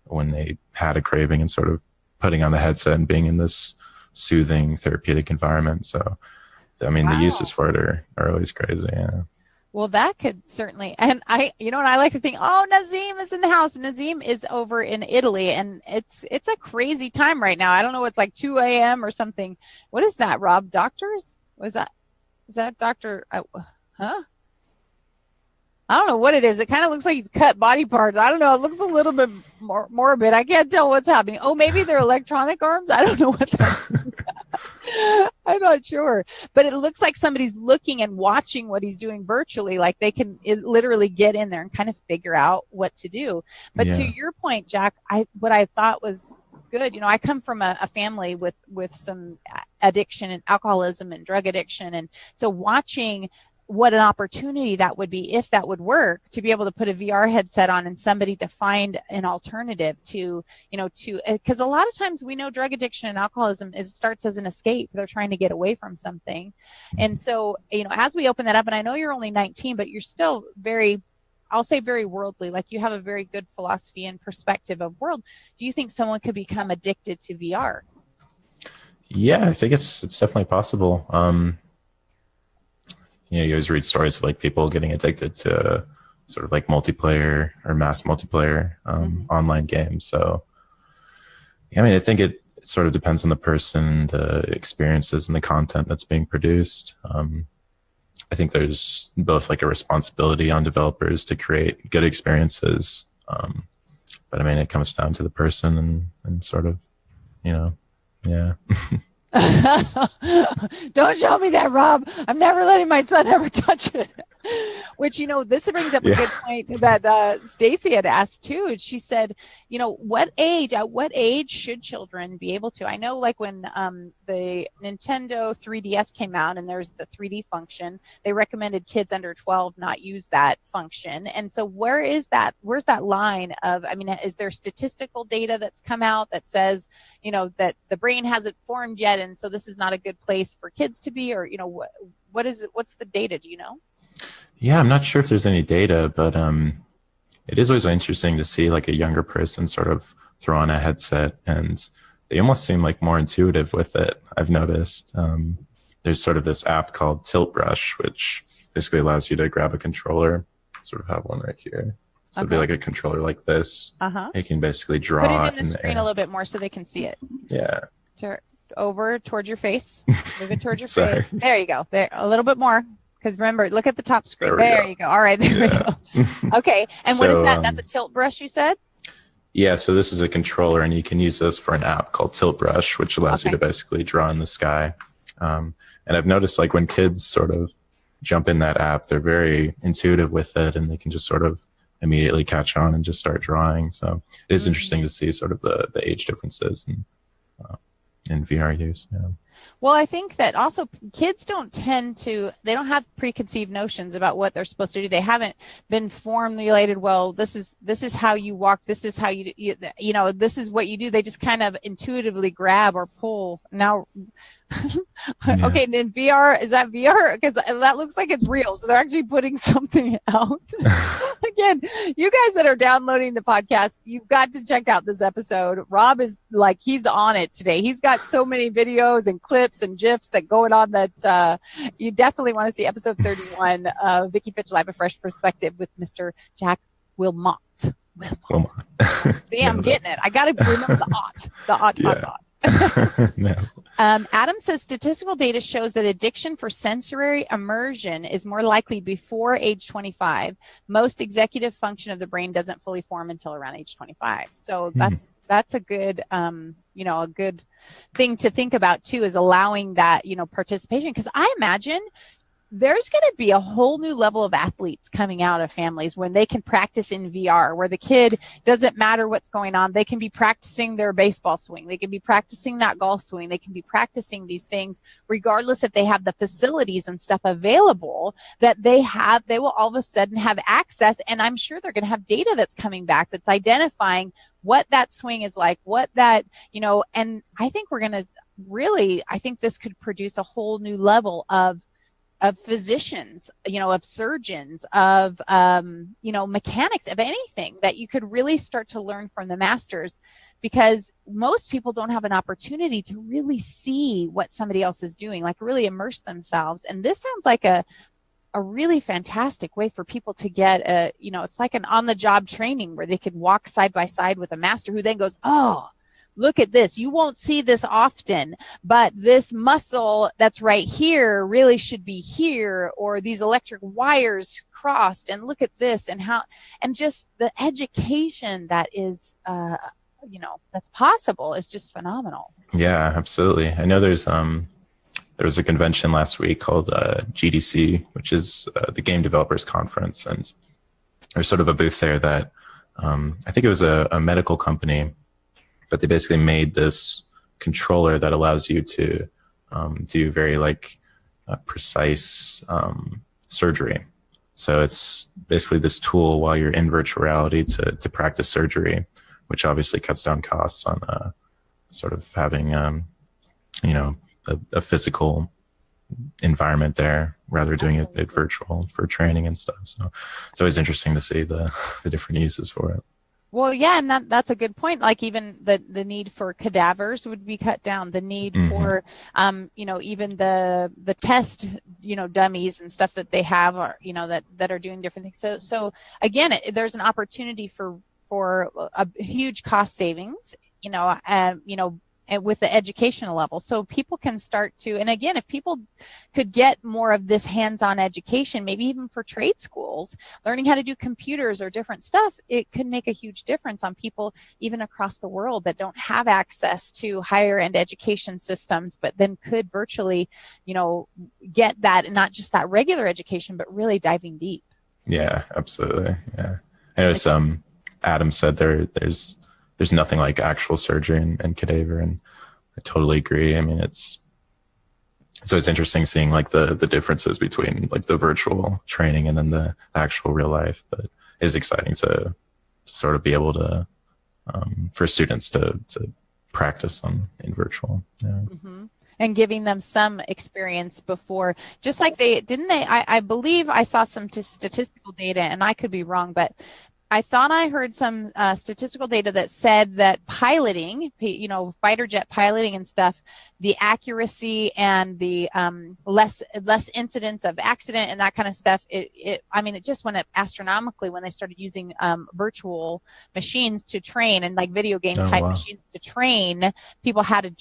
when they had a craving and sort of putting on the headset and being in this soothing therapeutic environment. So, I mean, the uses for it are always crazy. Yeah. Well, that could certainly, and I like to think, oh, Nazim is in the house. Nazim is over in Italy, and it's a crazy time right now. I don't know, it's like 2 a.m. or something. What is that, Rob? Doctors? Is that Dr. Huh? I don't know what it is. It kind of looks like he's cut body parts. I don't know. It looks a little bit more morbid. I can't tell what's happening. Oh, maybe they're electronic arms. I don't know what that is. I'm not sure. But it looks like somebody's looking and watching what he's doing virtually. Like they can literally get in there and kind of figure out what to do. But to your point, Jak, what I thought was good. I come from a family with some addiction and alcoholism and drug addiction. And so watching what an opportunity that would be, if that would work, to be able to put a VR headset on and somebody to find an alternative to because a lot of times we know drug addiction and alcoholism starts as an escape. They're trying to get away from something. And so, as we open that up, and I know you're only 19, but you're still very worldly. Like you have a very good philosophy and perspective of world. Do you think someone could become addicted to VR? Yeah, I think it's definitely possible. You always read stories of like people getting addicted to sort of like multiplayer or mass multiplayer online games. So, I mean, I think it sort of depends on the person, the experiences, and the content that's being produced. I think there's both like a responsibility on developers to create good experiences. But I mean, it comes down to the person and sort of, yeah. Don't show me that, Rob. I'm never letting my son ever touch it. Which, this brings up a good point that Stacy had asked too. She said, at what age should children be able to? I know like when the Nintendo 3DS came out and there's the 3D function, they recommended kids under 12 not use that function. And so where's that line of, I mean, is there statistical data that's come out that says, that the brain hasn't formed yet, and so this is not a good place for kids to be? Or, what is it? What's the data? Do you know? Yeah, I'm not sure if there's any data, but it is always interesting to see like a younger person sort of throw on a headset, and they almost seem like more intuitive with it. I've noticed there's sort of this app called Tilt Brush, which basically allows you to grab a controller. Sort of have one right here. So it'd be like a controller like this. You can basically draw. Put it in the screen a little bit more so they can see it. Yeah. Over towards your face. Move it towards your face. There you go. There, a little bit more. Because remember, look at the top screen. There you go. All right, there we go. Okay, and what is that? That's a tilt brush, you said? Yeah, so this is a controller, and you can use this for an app called Tilt Brush, which allows you to basically draw in the sky. And I've noticed, like, when kids sort of jump in that app, they're very intuitive with it, and they can just sort of immediately catch on and just start drawing. So it is interesting to see sort of the age differences in VR use. Yeah. Well, I think that also kids they don't have preconceived notions about what they're supposed to do. They haven't been formulated, well, this is how you walk, this is how you this is what you do. They just kind of intuitively grab or pull. Now, okay, then VR, is that VR? Because that looks like it's real. So they're actually putting something out. Again, you guys that are downloading the podcast, you've got to check out this episode. Rob is like, he's on it today. He's got so many videos and clips and GIFs that going on that you definitely want to see episode 31 of Vicki Fitch Live, A Fresh Perspective with Mr. Jak Wilmot. See, I'm getting it. I got to remember the ought. No. Adam says statistical data shows that addiction for sensory immersion is more likely before age 25. Most executive function of the brain doesn't fully form until around age 25. So that's a good a good thing to think about too, is allowing that participation, because I imagine there's going to be a whole new level of athletes coming out of families when they can practice in VR, where the kid doesn't matter what's going on. They can be practicing their baseball swing. They can be practicing that golf swing. They can be practicing these things regardless if they have the facilities and stuff available that they have. They will all of a sudden have access, and I'm sure they're going to have data that's coming back that's identifying what that swing is like, what that, and I think we're going to really, I think this could produce a whole new level of physicians, of surgeons, of, mechanics, of anything that you could really start to learn from the masters, because most people don't have an opportunity to really see what somebody else is doing, like really immerse themselves. And this sounds like a really fantastic way for people to get it's like an on-the-job training where they could walk side by side with a master who then goes, oh, look at this. You won't see this often, but this muscle that's right here really should be here, or these electric wires crossed, and look at this, and how, and just the education that is, that's possible is just phenomenal. Yeah, absolutely. I know there was a convention last week called GDC, which is the Game Developers Conference, and there's sort of a booth there that I think it was a medical company, but they basically made this controller that allows you to do very precise surgery. So it's basically this tool while you're in virtual reality to practice surgery, which obviously cuts down costs on sort of having a physical environment there, rather doing it virtual for training and stuff. So it's always interesting to see the different uses for it. Well, yeah, and that's a good point. Like even the need for cadavers would be cut down. The need for, even the test, dummies and stuff that they have, are, that are doing different things. So again, there's an opportunity for a huge cost savings, and with the educational level. So people can start to, and again, if people could get more of this hands-on education, maybe even for trade schools, learning how to do computers or different stuff, it could make a huge difference on people even across the world that don't have access to higher end education systems, but then could virtually, get that, and not just that regular education, but really diving deep. Yeah, absolutely. Yeah. I know Adam said there's nothing like actual surgery and cadaver, and I totally agree. I mean, it's always interesting seeing like the differences between like the virtual training and then the actual real life, but it is exciting to sort of be able to for students to practice in virtual. Yeah. Mm-hmm. And giving them some experience before, just like I believe I saw some statistical data, and I could be wrong, but I thought I heard some statistical data that said that piloting, fighter jet piloting and stuff, the accuracy and the less incidents of accident and that kind of stuff, it just went up astronomically when they started using virtual machines to train, and like video game type machines to train people how to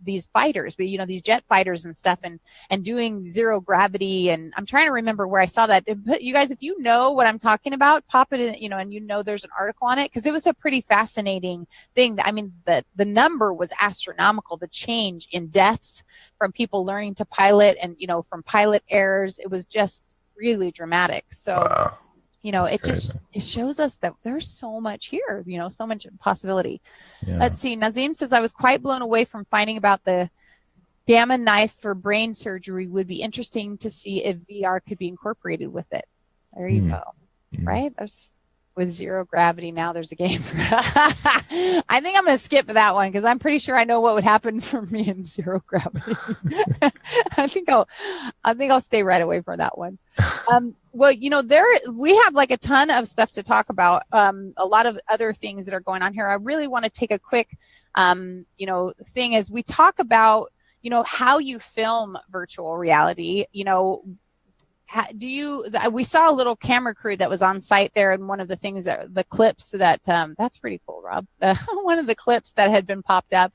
these fighters, but these jet fighters and stuff, and doing zero gravity. And I'm trying to remember where I saw that. You guys, if you know what I'm talking about, pop it in, and there's an article on it, because it was a pretty fascinating thing. I mean, the number was astronomical, the change in deaths from people learning to pilot, and from pilot errors. It was just really dramatic. So wow. It shows us that there's so much here, so much possibility. Yeah. Let's see. Nazim says, I was quite blown away from finding about the gamma knife for brain surgery. Would be interesting to see if VR could be incorporated with it. There you go. Right? With zero gravity, now there's a game. I think I'm going to skip that one, because I'm pretty sure I know what would happen for me in zero gravity. I think I'll stay right away from that one. Well, we have like a ton of stuff to talk about. A lot of other things that are going on here. I really want to take a quick, thing as we talk about, how you film virtual reality. We saw a little camera crew that was on site there, and one of the things the clips that that's pretty cool, Rob. One of the clips that had been popped up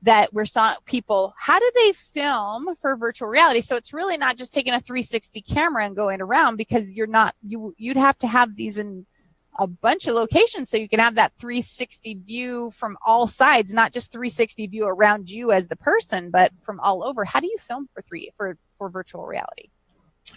that we saw people, how do they film for virtual reality? So it's really not just taking a 360 camera and going around, because you'd have to have these in a bunch of locations so you can have that 360 view from all sides, not just 360 view around you as the person, but from all over. How do you film for virtual reality?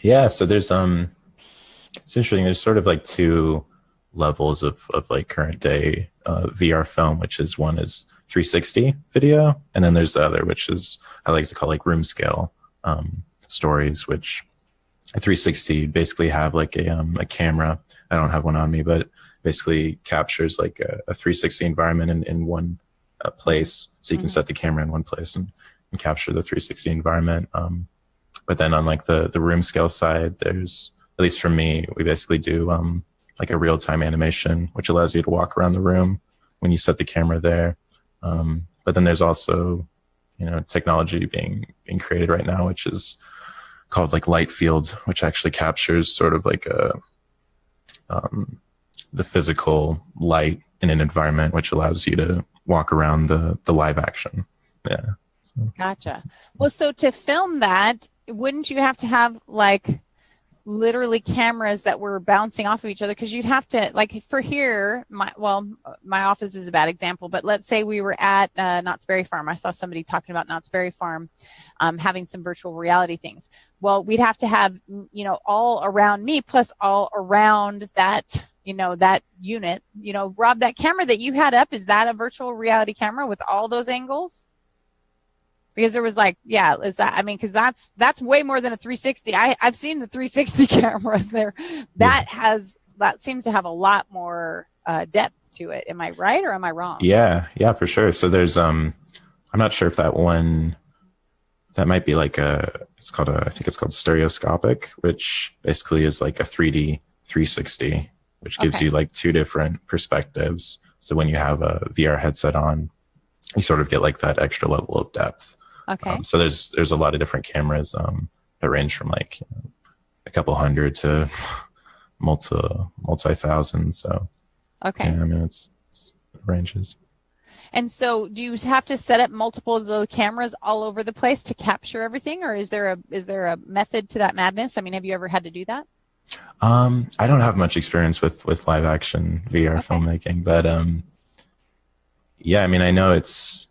Yeah, so there's it's interesting. There's sort of like two levels of like current day VR film, which is one is 360 video, and then there's the other, which is I like to call like room scale stories, which a 360 basically have like a camera. I don't have one on me, but basically captures like a 360 environment in one place. So you can set the camera in one place and capture the 360 environment. But then on like the room scale side, there's, at least for me, we basically do like a real-time animation, which allows you to walk around the room when you set the camera there. But then there's also, you know, technology being created right now, which is called like light field, which actually captures sort of like the physical light in an environment, which allows you to walk around the live action. Yeah. So. Gotcha. Well, so to film that, wouldn't you have to have like literally cameras that were bouncing off of each other? Because you'd have to, like, for here, my office is a bad example, but let's say we were at Knott's Berry Farm. I saw somebody talking about Knott's Berry Farm having some virtual reality things. Well, we'd have to have, you know, all around me plus all around that, you know, that unit. You know, Rob, that camera that you had up, is that a virtual reality camera with all those angles? Because there was like, yeah, is that, I mean, because that's way more than a 360. I've seen the 360 cameras there. That seems to have a lot more depth to it. Am I right or am I wrong? Yeah, for sure. So there's, I'm not sure if that one, that might be like I think it's called stereoscopic, which basically is like a 3D 360, which gives you like two different perspectives. So when you have a VR headset on, you sort of get like that extra level of depth. Okay. So there's a lot of different cameras that range from like a couple hundred to multi-thousand. So okay. Yeah, I mean it ranges. And so do you have to set up multiple of those cameras all over the place to capture everything, or is there a method to that madness? I mean, have you ever had to do that? I don't have much experience with live action VR filmmaking, but yeah, I mean, I know it's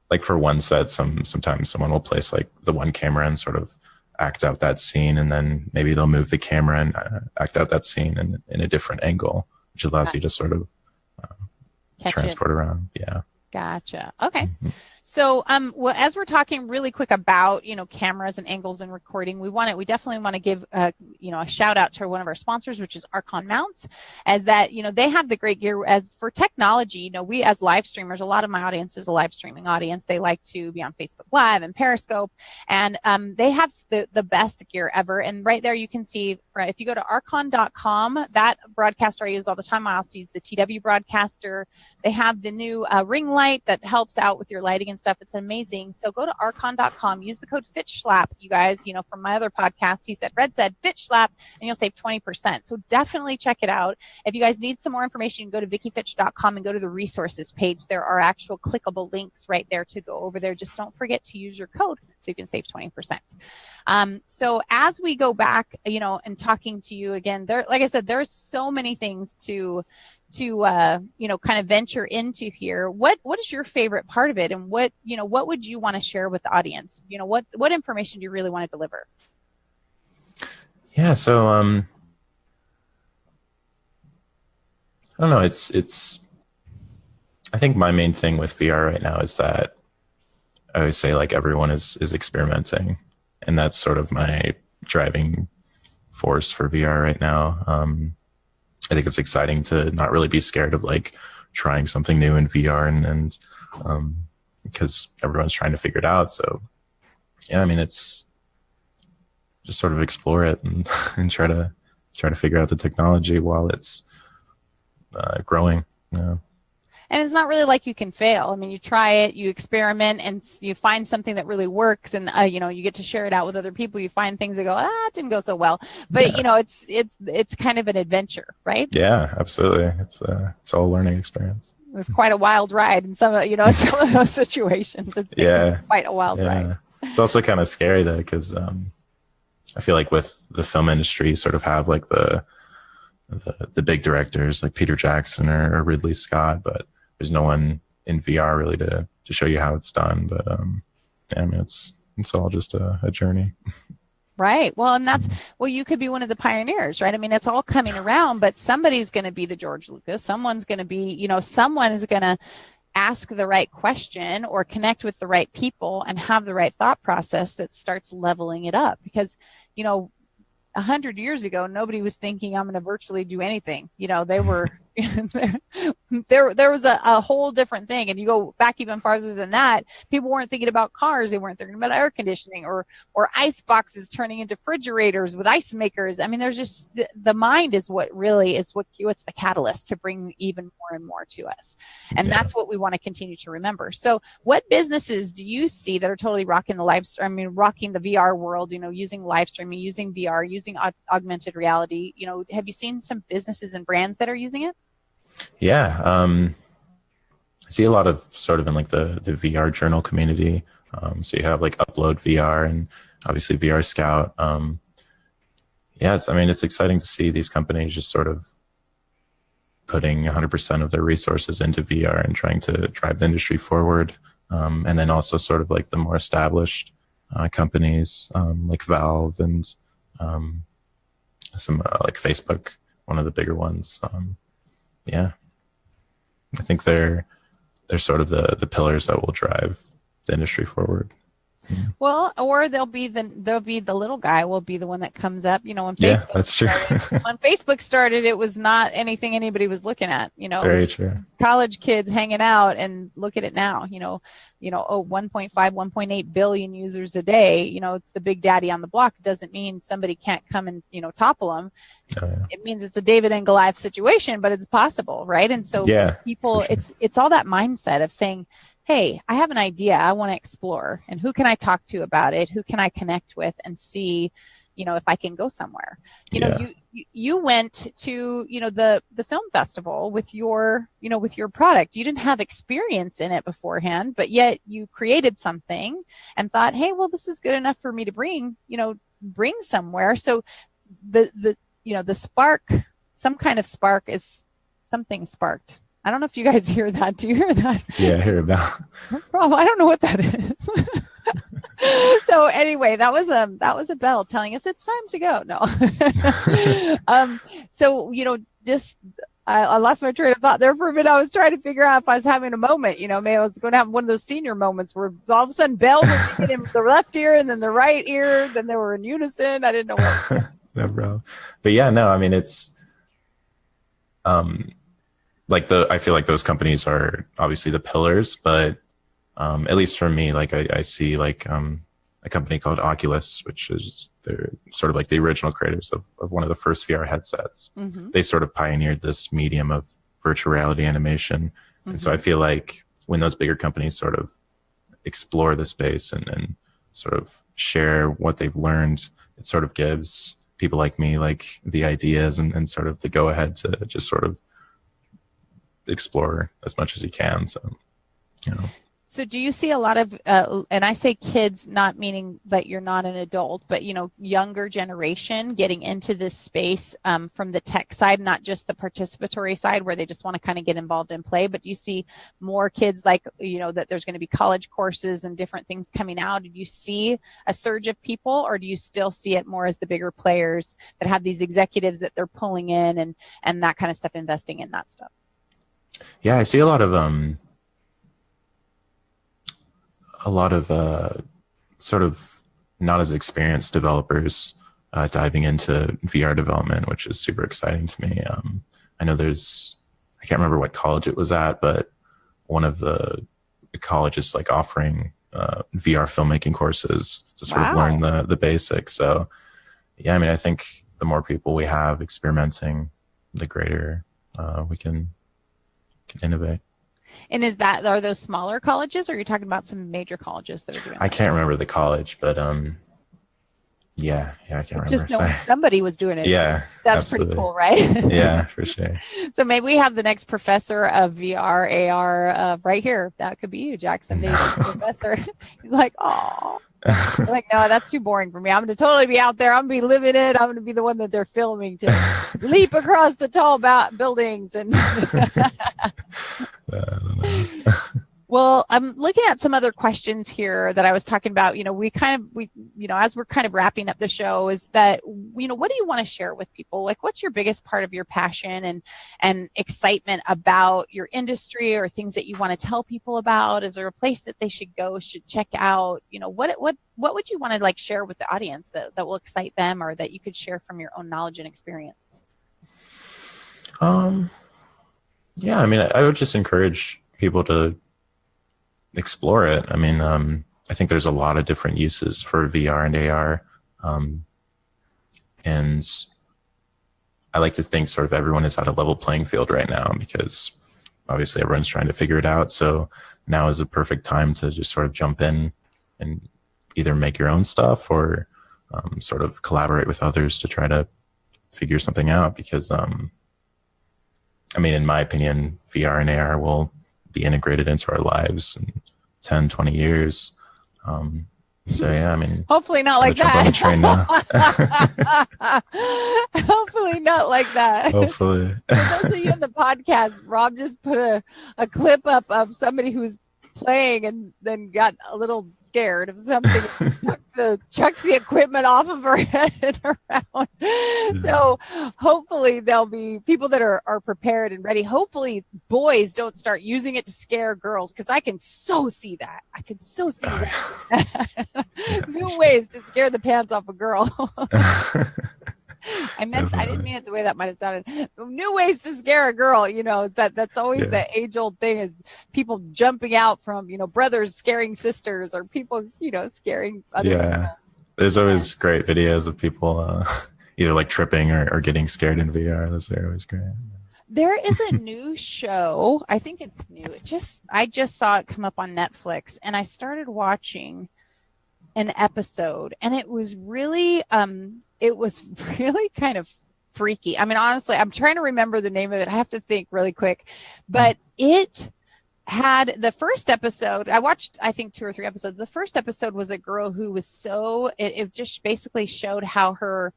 like for one set, sometimes someone will place like the one camera and sort of act out that scene, and then maybe they'll move the camera and act out that scene in a different angle, which allows you to sort of transport around. Yeah. Gotcha. Okay. So, well, as we're talking really quick about, you know, cameras and angles and recording, we definitely want to give, you know, a shout out to one of our sponsors, which is Archon Mounts, as that, you know, they have the great gear. As for technology, you know, we as live streamers, a lot of my audience is a live streaming audience. They like to be on Facebook Live and Periscope, and they have the best gear ever. And right there, you can see, if you go to archon.com, that broadcaster I use all the time. I also use the TW broadcaster. They have the new ring light that helps out with your lighting and stuff. It's amazing. So go to archon.com, use the code FitchSlap. You guys, you know, from my other podcast, Red said FitchSlap, and you'll save 20%. So definitely check it out. If you guys need some more information, you can go to VickiFitch.com and go to the resources page. There are actual clickable links right there to go over there. Just don't forget to use your code so you can save 20%. So as we go back, you know, and talking to you again, there, like I said, there's so many things to you know, kind of venture into here. What is your favorite part of it, and what would you want to share with the audience? You know, what information do you really want to deliver? Yeah, so I don't know, it's I think my main thing with VR right now is that I always say like everyone is experimenting, and that's sort of my driving force for VR right now. I think it's exciting to not really be scared of like trying something new in VR, and because everyone's trying to figure it out. So yeah, I mean, it's just sort of explore it and try to figure out the technology while it's growing. Yeah. And it's not really like you can fail. I mean, you try it, you experiment, and you find something that really works, and you know, you get to share it out with other people. You find things that go, it didn't go so well, but you know, it's kind of an adventure, right? Yeah, absolutely. It's all a learning experience. It was quite a wild ride in some of those situations. It's quite a wild ride. It's also kind of scary though, because I feel like with the film industry, you sort of have like the big directors like Peter Jackson or Ridley Scott, but there's no one in VR really to show you how it's done. But yeah, I mean, it's all just a journey. Right. Well, and you could be one of the pioneers, right? I mean, it's all coming around, but somebody's going to be the George Lucas. Someone's going to be, someone is going to ask the right question or connect with the right people and have the right thought process that starts leveling it up. Because, 100 years ago, nobody was thinking I'm going to virtually do anything. They were there was a whole different thing. And you go back even farther than that, people weren't thinking about cars. They weren't thinking about air conditioning or ice boxes turning into refrigerators with ice makers. I mean, there's just the mind is what really is what's the catalyst to bring even more and more to us. And that's what we want to continue to remember. So what businesses do you see that are totally rocking rocking the VR world, using live streaming, using VR, using augmented reality? Have you seen some businesses and brands that are using it? Yeah. I see a lot of sort of in like the VR journal community. So you have like Upload VR and obviously VR Scout. It's exciting to see these companies just sort of putting 100% of their resources into VR and trying to drive the industry forward. And then also sort of like the more established companies like Valve and some like Facebook, one of the bigger ones. I think they're sort of the pillars that will drive the industry forward. Well, or they'll be the little guy will be the one that comes up. When Facebook that's true. When Facebook started, it was not anything anybody was looking at. Very true. College kids hanging out, and look at it now. 1.5, 1.8 billion users a day. It's the big daddy on the block. It doesn't mean somebody can't come and topple them. Oh, yeah. It means it's a David and Goliath situation, but it's possible, right? And so people, sure. It's all that mindset of saying, hey, I have an idea I want to explore, and who can I talk to about it? Who can I connect with and see, if I can go somewhere? You went to, the film festival with your product. You didn't have experience in it beforehand, but yet you created something and thought, hey, well, this is good enough for me to bring somewhere. So the spark, some kind of spark is something sparked. I don't know if you guys hear that. Do you hear that? Yeah, I hear about. No problem. I don't know what that is. So anyway, that was a bell telling us it's time to go. No. I lost my train of thought there for a minute. I was trying to figure out if I was having a moment. Maybe I was going to have one of those senior moments where all of a sudden bells were ringing in the left ear and then the right ear. Then they were in unison. I didn't know what. No, bro. But yeah, no. I mean, it's. I feel like those companies are obviously the pillars, but at least for me, like I see like a company called Oculus, which is they're sort of like the original creators of one of the first VR headsets. Mm-hmm. They sort of pioneered this medium of virtual reality animation. Mm-hmm. And so I feel like when those bigger companies sort of explore the space and sort of share what they've learned, it sort of gives people like me like the ideas and sort of the go ahead to just sort of explore as much as you can. So do you see a lot of, and I say kids, not meaning that you're not an adult, but, younger generation getting into this space from the tech side, not just the participatory side where they just want to kind of get involved and play, but do you see more kids like, that there's going to be college courses and different things coming out? Do you see a surge of people, or do you still see it more as the bigger players that have these executives that they're pulling in and that kind of stuff, investing in that stuff? Yeah, I see a lot of sort of not as experienced developers diving into VR development, which is super exciting to me. I know I can't remember what college it was at, but one of the colleges like offering VR filmmaking courses to sort of learn the basics. So yeah, I mean, I think the more people we have experimenting, the greater we can innovate. And are those smaller colleges, or are you talking about some major colleges that are doing that? I can't remember the college, but yeah, I can't remember. Just knowing somebody was doing it. Yeah, that's absolutely. Pretty cool, right? Yeah, for sure. So maybe we have the next professor of VR, AR right here. That could be you, Jak. Someday professor. He's like, oh. Like, no, that's too boring for me. I'm going to totally be out there. I'm going to be living it. I'm going to be the one that they're filming to leap across the tall buildings. And well, Well, I'm looking at some other questions here that I was talking about. We as we're kind of wrapping up the show, is that, what do you want to share with people? Like, what's your biggest part of your passion and excitement about your industry, or things that you want to tell people about? Is there a place that they should go, should check out? What would you want to like share with the audience that will excite them, or that you could share from your own knowledge and experience? Yeah, I mean, I would just encourage people to explore it. I mean, I think there's a lot of different uses for VR and AR. And I like to think sort of everyone is at a level playing field right now, because obviously everyone's trying to figure it out. So now is a perfect time to just sort of jump in and either make your own stuff, or sort of collaborate with others to try to figure something out. Because, I mean, in my opinion, VR and AR will be integrated into our lives in 10, 20 years. So yeah, I mean, hopefully not like that. On the train now. Hopefully not like that. Hopefully. For those of you in the podcast, Rob just put a clip up of somebody who's playing and then got a little scared of something, chucked the equipment off of her head and around. So hopefully there'll be people that are prepared and ready. Hopefully boys don't start using it to scare girls, because I can so see that. New ways to scare the pants off a girl. I didn't mean it the way that might have sounded. New ways to scare a girl, that's always the age-old thing, is people jumping out from, brothers scaring sisters, or people, scaring other people. There's always great videos of people either like tripping or getting scared in VR. Those are always great. There is a new show. I think it's new. I just saw it come up on Netflix, and I started watching an episode, and it was really kind of freaky. I mean, honestly, I'm trying to remember the name of it. I have to think really quick. But it had the first episode. I watched, I think, 2 or 3 episodes. The first episode was a girl who was it just basically showed how her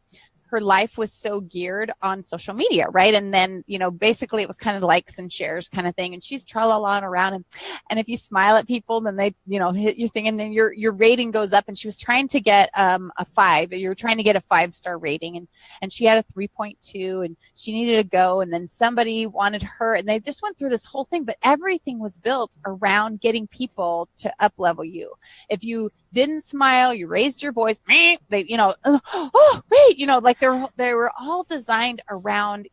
life was so geared on social media, right? And then, basically it was kind of likes and shares kind of thing. And she's tra-la-la around. And if you smile at people, then they, hit your thing, and then your rating goes up. And she was trying to get a 5. You're trying to get a 5-star rating. And she had a 3.2, and she needed to go. And then somebody wanted her, and they just went through this whole thing. But everything was built around getting people to up level you. If you didn't smile, you raised your voice, they, oh wait, like they were all designed around,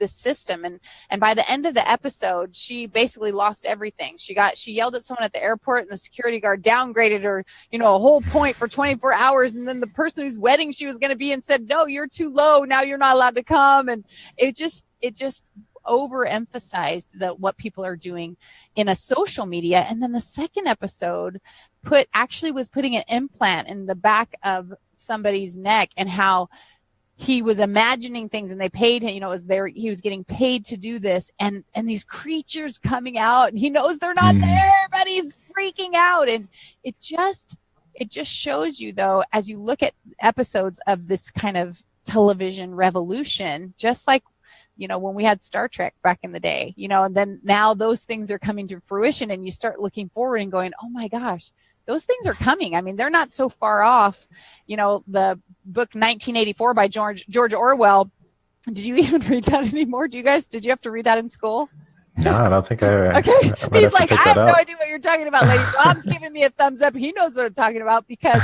this system. And by the end of the episode, she basically lost everything. She yelled at someone at the airport, and the security guard downgraded her, a whole point for 24 hours. And then the person whose wedding she was going to be in said, no, you're too low. Now you're not allowed to come. And it just overemphasized what people are doing in a social media. And then the second episode was putting an implant in the back of somebody's neck, and how he was imagining things, and they paid him, he was getting paid to do this, and these creatures coming out, and he knows they're not there, but he's freaking out. And it just shows you, though, as you look at episodes of this kind of television revolution, just like when we had Star Trek back in the day, and then now those things are coming to fruition, and you start looking forward and going, oh my gosh, those things are coming. I mean, they're not so far off. The book 1984 by George Orwell. Did you even read that anymore? Did you have to read that in school? No, I don't think I. Okay. He's like, I have no idea what you're talking about, lady. Rob's giving me a thumbs up. He knows what I'm talking about, because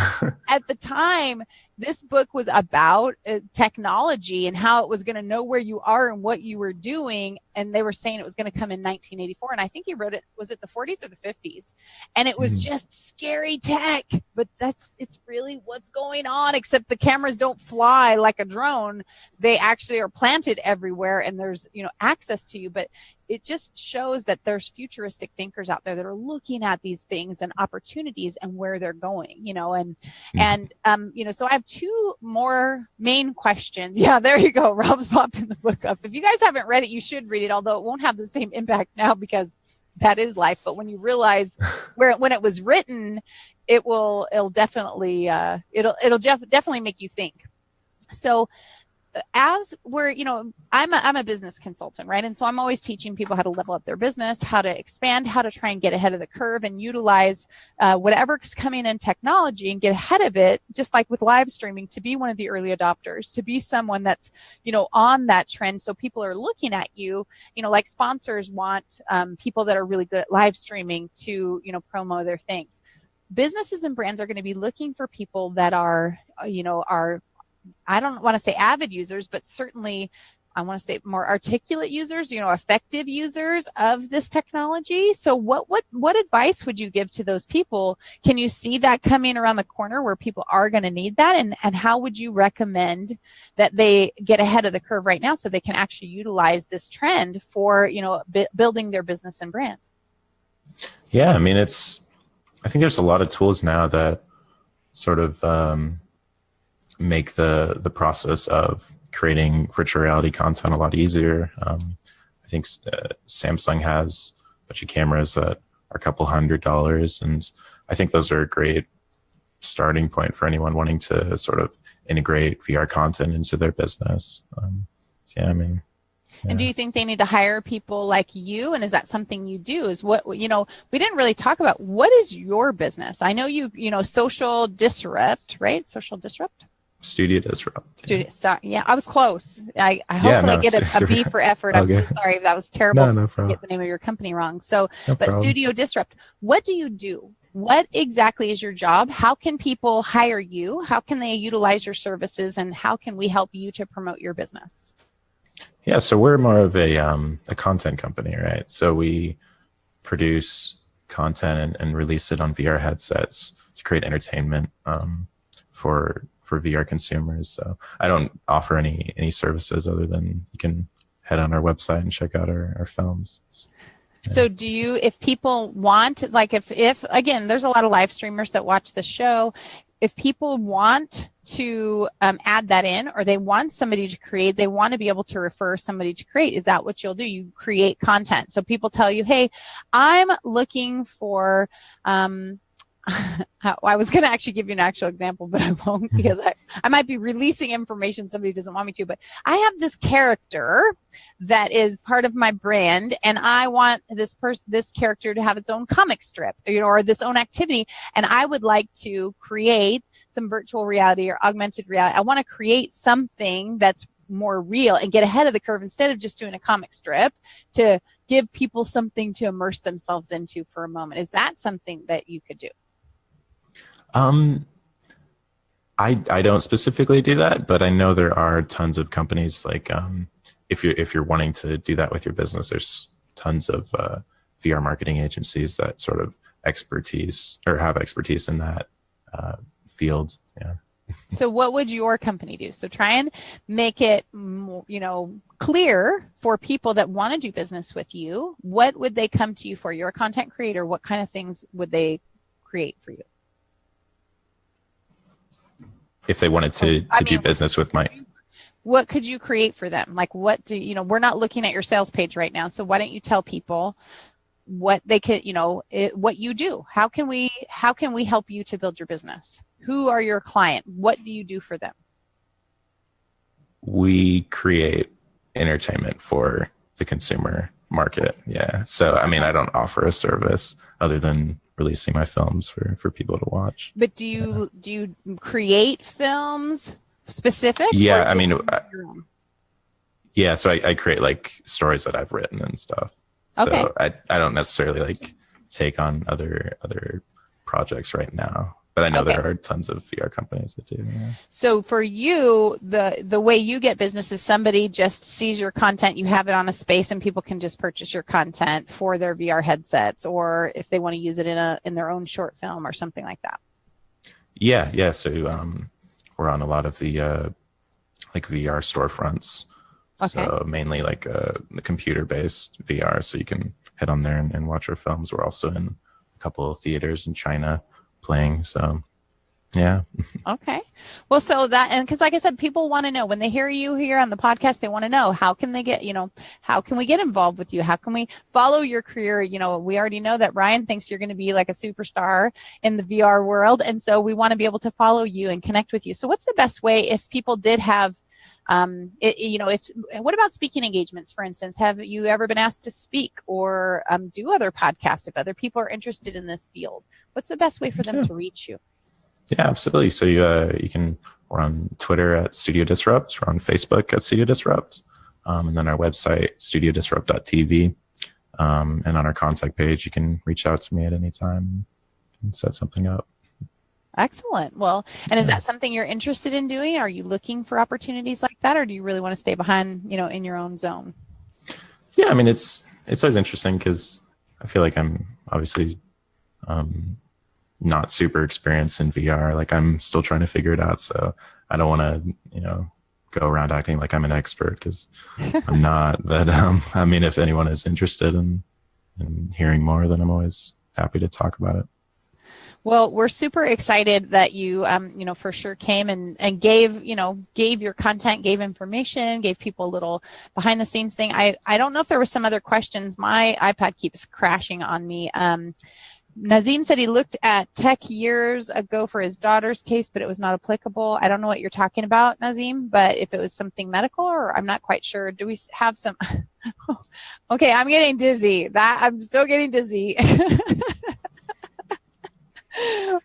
at the time, this book was about technology and how it was going to know where you are and what you were doing. And they were saying it was going to come in 1984. And I think he wrote it, was it the 40s or the 50s? And it was just scary tech. But it's really what's going on, except the cameras don't fly like a drone. They actually are planted everywhere, and there's, access to you. But it just shows that there's futuristic thinkers out there that are looking at these things and opportunities and where they're going, so I have 2 more main questions. Yeah, there you go. Rob's popping the book up. If you guys haven't read it, you should read it, although it won't have the same impact now, because that is life. But when you realize when it was written, it'll definitely, definitely make you think. So as we're, I'm a business consultant, right? And so I'm always teaching people how to level up their business, how to expand, how to try and get ahead of the curve and utilize whatever's coming in technology and get ahead of it, just like with live streaming, to be one of the early adopters, to be someone that's, on that trend. So people are looking at you, like sponsors want people that are really good at live streaming to, promo their things. Businesses and brands are going to be looking for people that are, I don't want to say avid users, but certainly I want to say more articulate users, effective users of this technology. So what advice would you give to those people? Can you see that coming around the corner where people are going to need that? And how would you recommend that they get ahead of the curve right now so they can actually utilize this trend for, building their business and brand? Yeah, I mean, I think there's a lot of tools now that sort of make the process of creating virtual reality content a lot easier. I think Samsung has a bunch of cameras that are a couple $100, and I think those are a great starting point for anyone wanting to sort of integrate VR content into their business. Yeah. And do you think they need to hire people like you? And is that something you do? Is what, we didn't really talk about, what is your business? I know Social Disrupt, right? Social Disrupt? Studio Disrupt. Sorry. Yeah, I was close. I hopefully get a B for effort. I'm so sorry if that was terrible. No to problem. Get the name of your company wrong. So, no problem. Studio Disrupt, what do you do? What exactly is your job? How can people hire you? How can they utilize your services? And how can we help you to promote your business? Yeah, so we're more of a content company, right? So we produce content and release it on VR headsets to create entertainment for VR consumers. So I don't offer any services other than you can head on our website and check out our films. Yeah. So do you, if people want, like if again, there's a lot of live streamers that watch the show, if people want to add that in, or they want somebody to create, they want to be able to refer somebody to create, is that what you'll do? You create content. So people tell you, hey, I'm looking for, I was going to actually give you an actual example, but I won't, because I might be releasing information somebody doesn't want me to, but I have this character that is part of my brand, and I want this character to have its own comic strip, or this own activity, and I would like to create some virtual reality or augmented reality. I want to create something that's more real and get ahead of the curve instead of just doing a comic strip, to give people something to immerse themselves into for a moment. Is that something that you could do? I don't specifically do that, but I know there are tons of companies, like if you're wanting to do that with your business, there's tons of VR marketing agencies that sort of have expertise in that field. Yeah. So what would your company do? So try and make it, clear for people that want to do business with you. What would they come to you for? You're a content creator. What kind of things would they create for you? If they wanted to do business with what could you create for them? Like, what do we're not looking at your sales page right now. So why don't you tell people what they could, what you do? How can we help you to build your business? Who are your client? What do you do for them? We create entertainment for the consumer market. Yeah. So, I don't offer a service other than releasing my films for people to watch. But do you create films specific? Yeah, yeah. So I create like stories that I've written and stuff. Okay. So I don't necessarily take on other projects right now. But I know there are tons of VR companies that do. Yeah. So for you, the way you get business is somebody just sees your content, you have it on a space, and people can just purchase your content for their VR headsets, or if they want to use it in their own short film or something like that. Yeah. So we're on a lot of the VR storefronts. Okay. So mainly the computer-based VR. So you can head on there and watch our films. We're also in a couple of theaters in China playing. So yeah. Okay. Well, so that, and because like I said, people want to know when they hear you here on the podcast, they want to know, how can they get, how can we get involved with you? How can we follow your career? We already know that Ryan thinks you're going to be like a superstar in the VR world. And so we want to be able to follow you and connect with you. So what's the best way if people did have What about speaking engagements, for instance? Have you ever been asked to speak or do other podcasts if other people are interested in this field? What's the best way for them to reach you? Yeah, absolutely. So we're on Twitter at Studio Disrupt. We're on Facebook at Studio Disrupt. And then our website, studiodisrupt.tv. And on our contact page, you can reach out to me at any time and set something up. Excellent. Well, and is that something you're interested in doing? Are you looking for opportunities like that, or do you really want to stay behind, in your own zone? Yeah, I mean, it's always interesting because I feel like I'm obviously not super experienced in VR. Like I'm still trying to figure it out. So I don't want to, go around acting like I'm an expert because I'm not. But I mean, if anyone is interested in hearing more, then I'm always happy to talk about it. Well, we're super excited that you, for sure came and gave your content, gave information, gave people a little behind the scenes thing. I don't know if there was some other questions. My iPad keeps crashing on me. Nazim said he looked at tech years ago for his daughter's case, but it was not applicable. I don't know what you're talking about, Nazim, but if it was something medical, or I'm not quite sure. Do we have some? Okay, I'm getting dizzy. I'm still getting dizzy.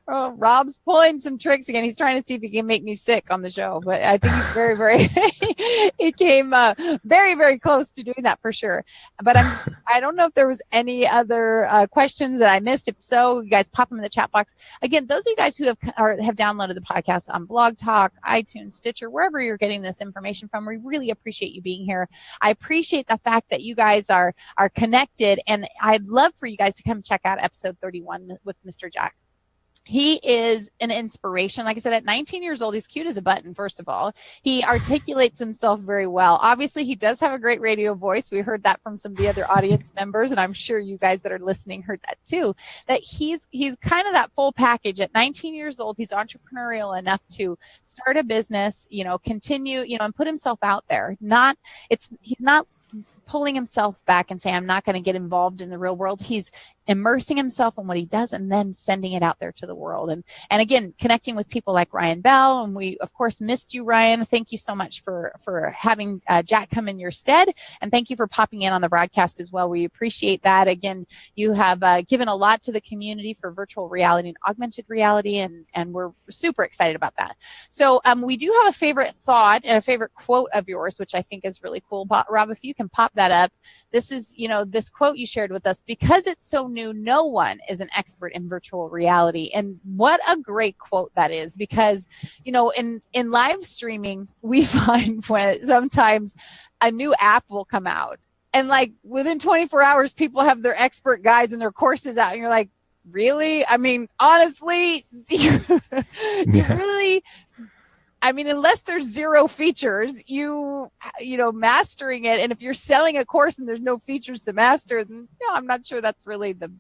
Oh, Rob's pulling some tricks again. He's trying to see if he can make me sick on the show, but I think he's very, very, he came very, very close to doing that for sure. But I don't know if there was any other questions that I missed. If so, you guys pop them in the chat box. Again, those of you guys who have downloaded the podcast on Blog Talk, iTunes, Stitcher, wherever you're getting this information from, we really appreciate you being here. I appreciate the fact that you guys are connected, and I'd love for you guys to come check out episode 31 with Mr. Jak. He is an inspiration. Like I said, at 19 years old, he's cute as a button, first of all. He articulates himself very well. Obviously, he does have a great radio voice. We heard that from some of the other audience members, and I'm sure you guys that are listening heard that too, that he's kind of that full package. At 19 years old, he's entrepreneurial enough to start a business, continue, and put himself out there. He's not pulling himself back and saying, I'm not going to get involved in the real world. He's immersing himself in what he does and then sending it out there to the world. And again, connecting with people like Ryan Bell. And we, of course, missed you, Ryan. Thank you so much for having Jak come in your stead. And thank you for popping in on the broadcast as well. We appreciate that. Again, you have given a lot to the community for virtual reality and augmented reality. And we're super excited about that. So we do have a favorite thought and a favorite quote of yours, which I think is really cool. Rob, if you can pop that up. This is, this quote you shared with us, because it's so new, no one is an expert in virtual reality. And what a great quote that is, because, in live streaming, we find when sometimes a new app will come out and like within 24 hours, people have their expert guides and their courses out. And you're like, really? I mean, honestly, you really... I mean, unless there's zero features, mastering it. And if you're selling a course and there's no features to master, then I'm not sure that's really the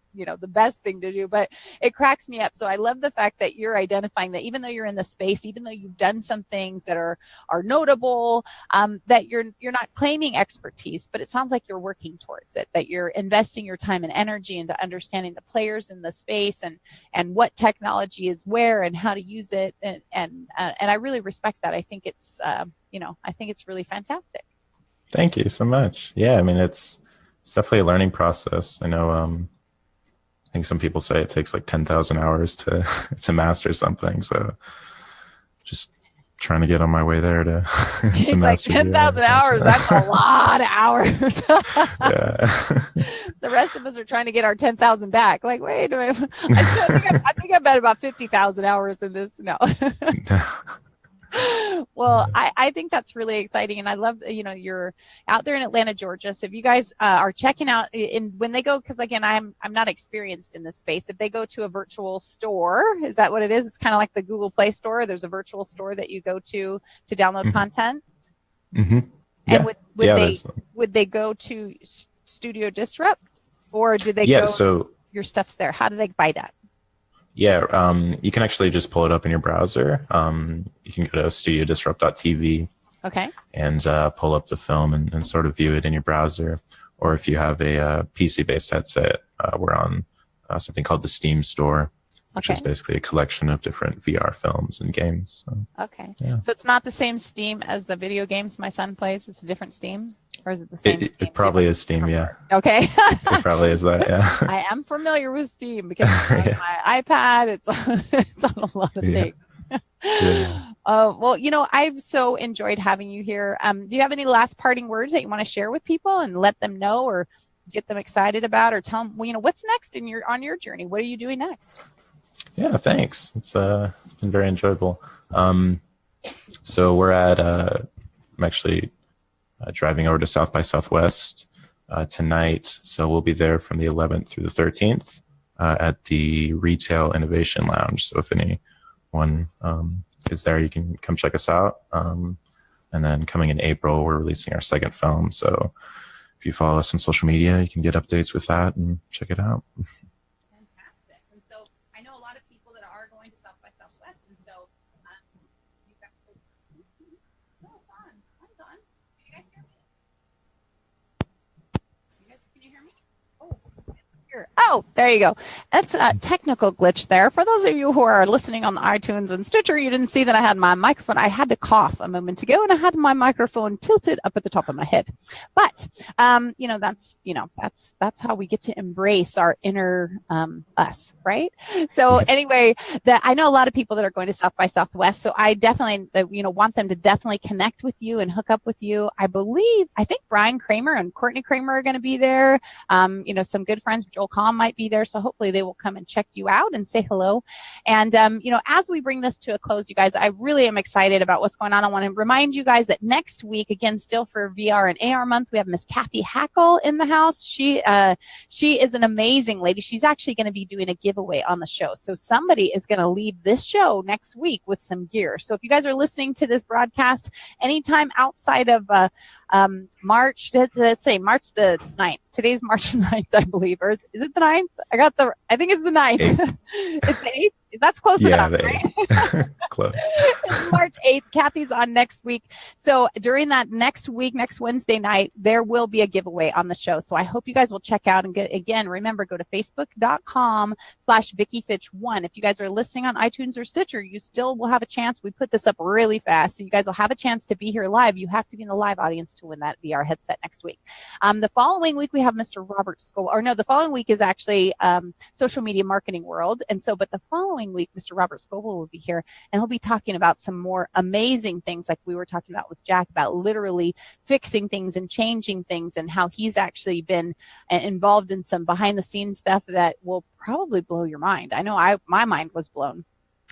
best thing to do, but it cracks me up. So I love the fact that you're identifying that even though you're in the space, even though you've done some things that are notable, that you're not claiming expertise, but it sounds like you're working towards it, that you're investing your time and energy into understanding the players in the space and what technology is where and how to use it. And I really respect that. I think it's, I think it's really fantastic. Thank you so much. Yeah. I mean, it's definitely a learning process. I know, I think some people say it takes like 10,000 hours to master something. So just trying to get on my way there to master. Like 10,000 hours. That's a lot of hours. Yeah. The rest of us are trying to get our 10,000 back. Like, wait a minute. I think I've bet about 50,000 hours in this. No. Well, I think that's really exciting, and I love you're out there in Atlanta, Georgia. So if you guys are checking out, when they go, because again, I'm not experienced in this space. If they go to a virtual store, is that what it is? It's kind of like the Google Play Store. There's a virtual store that you go to download content. Mm-hmm. And would they go to Studio Disrupt, or did they go? So your stuff's there. How do they buy that? Yeah, you can actually just pull it up in your browser. You can go to studiodisrupt.tv. Okay. And pull up the film and sort of view it in your browser. Or if you have a PC-based headset, we're on something called the Steam Store. which is basically a collection of different VR films and games. So, okay. Yeah. So it's not the same Steam as the video games my son plays. It's a different Steam, or is it the same Steam? It probably is Steam, yeah. Okay. It probably is that, yeah. I am familiar with Steam because it's on my iPad. It's on a lot of things. Yeah. Well, I've so enjoyed having you here. Do you have any last parting words that you want to share with people and let them know, or get them excited about, or tell them, what's next on your journey? What are you doing next? Yeah, thanks. It's been very enjoyable. So we're I'm actually driving over to South by Southwest tonight. So we'll be there from the 11th through the 13th at the Retail Innovation Lounge. So if anyone is there, you can come check us out. And then coming in April, we're releasing our second film. So if you follow us on social media, you can get updates with that and check it out. Fantastic. And so I know a lot of people that are going to South by Southwest, and so you've got. No, I'm done. Can you guys hear me? Can you hear me? Oh, there you go. That's a technical glitch there. For those of you who are listening on the iTunes and Stitcher, you didn't see that I had my microphone. I had to cough a moment ago, and I had my microphone tilted up at the top of my head. But that's how we get to embrace our inner us, right? So anyway, I know a lot of people that are going to South by Southwest, so I definitely want them to definitely connect with you and hook up with you. I think Brian Kramer and Courtney Kramer are going to be there. Some good friends. Joel Comm might be there, so hopefully they will come and check you out and say hello. And as we bring this to a close, you guys, I really am excited about what's going on. I want to remind you guys that next week, again, still for VR and AR month, we have Miss Cathy Hackl in the house. She is an amazing lady. She's actually going to be doing a giveaway on the show, so somebody is going to leave this show next week with some gear. So if you guys are listening to this broadcast anytime outside of March, let's say March the 9th. Today's March 9th, I believe. Or is it the 9th? I think it's the 9th. It's the 8th. That's close enough, right? Close. It's March 8th. Kathy's on next week. So during that next week, next Wednesday night, there will be a giveaway on the show. So I hope you guys will check out and remember, go to facebook.com/VickiFitch1. If you guys are listening on iTunes or Stitcher, you still will have a chance. We put this up really fast, so you guys will have a chance to be here live. You have to be in the live audience to win that VR headset next week. The following week, we have Mr. Robert Scoble. The following week is actually social media marketing world. But the following week, Mr. Robert Scoble will be here, and he'll be talking about some more amazing things like we were talking about with Jak, about literally fixing things and changing things, and how he's actually been involved in some behind the scenes stuff that will probably blow your mind. I know my mind was blown.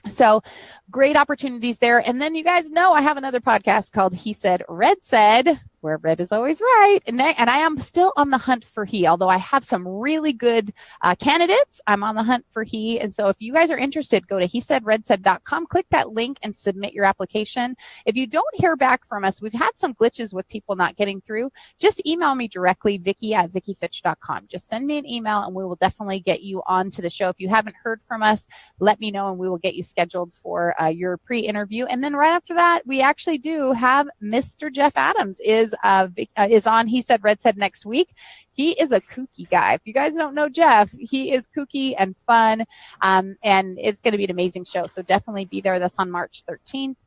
So great opportunities there. And then you guys know I have another podcast called He Said, Red Said, where red is always right. And I am still on the hunt for he, although I have some really good candidates. I'm on the hunt for he. And so if you guys are interested, go to hesaidredsaid.com, click that link and submit your application. If you don't hear back from us, we've had some glitches with people not getting through. Just email me directly, Vicki@VickiFitch.com. Just send me an email and we will definitely get you onto the show. If you haven't heard from us, let me know and we will get you scheduled for your pre-interview. And then right after that, we actually do have Mr. Jeff Adams is on He Said, Red Said next week. He is a kooky guy. If you guys don't know Jeff, he is kooky and fun, and it's going to be an amazing show. So definitely be there. That's on March 13th.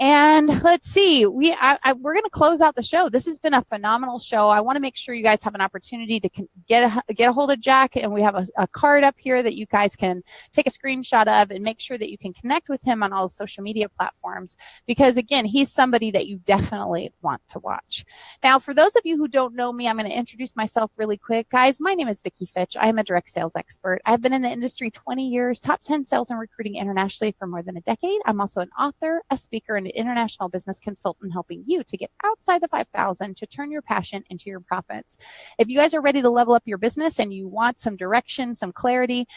And let's see, we're going to close out the show. This has been a phenomenal show. I want to make sure you guys have an opportunity to get a hold of Jak, and we have a card up here that you guys can take a screenshot of and make sure that you can connect with him on all the social media platforms, because again, he's somebody that you definitely want to watch. Now, for those of you who don't know me, I'm going to introduce myself really quick. Guys, my name is Vicki Fitch. I am a direct sales expert. I've been in the industry 20 years, top 10 sales and recruiting internationally for more than a decade. I'm also an author, a speaker, and an international business consultant, helping you to get outside the 5,000 to turn your passion into your profits. If you guys are ready to level up your business and you want some direction, some clarity,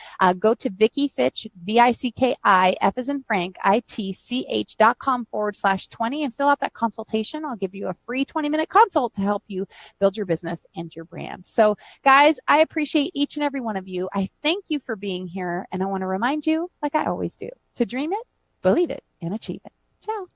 go to Vicki Fitch, VICKI, F as in Frank, ITCH.com/20 and fill out that consultation. I'll give you a free 20-minute consult to help you build your business and your brand. So guys, I appreciate each and every one of you. I thank you for being here. And I want to remind you, like I always do, to dream it, believe it, and achieve it. Ciao.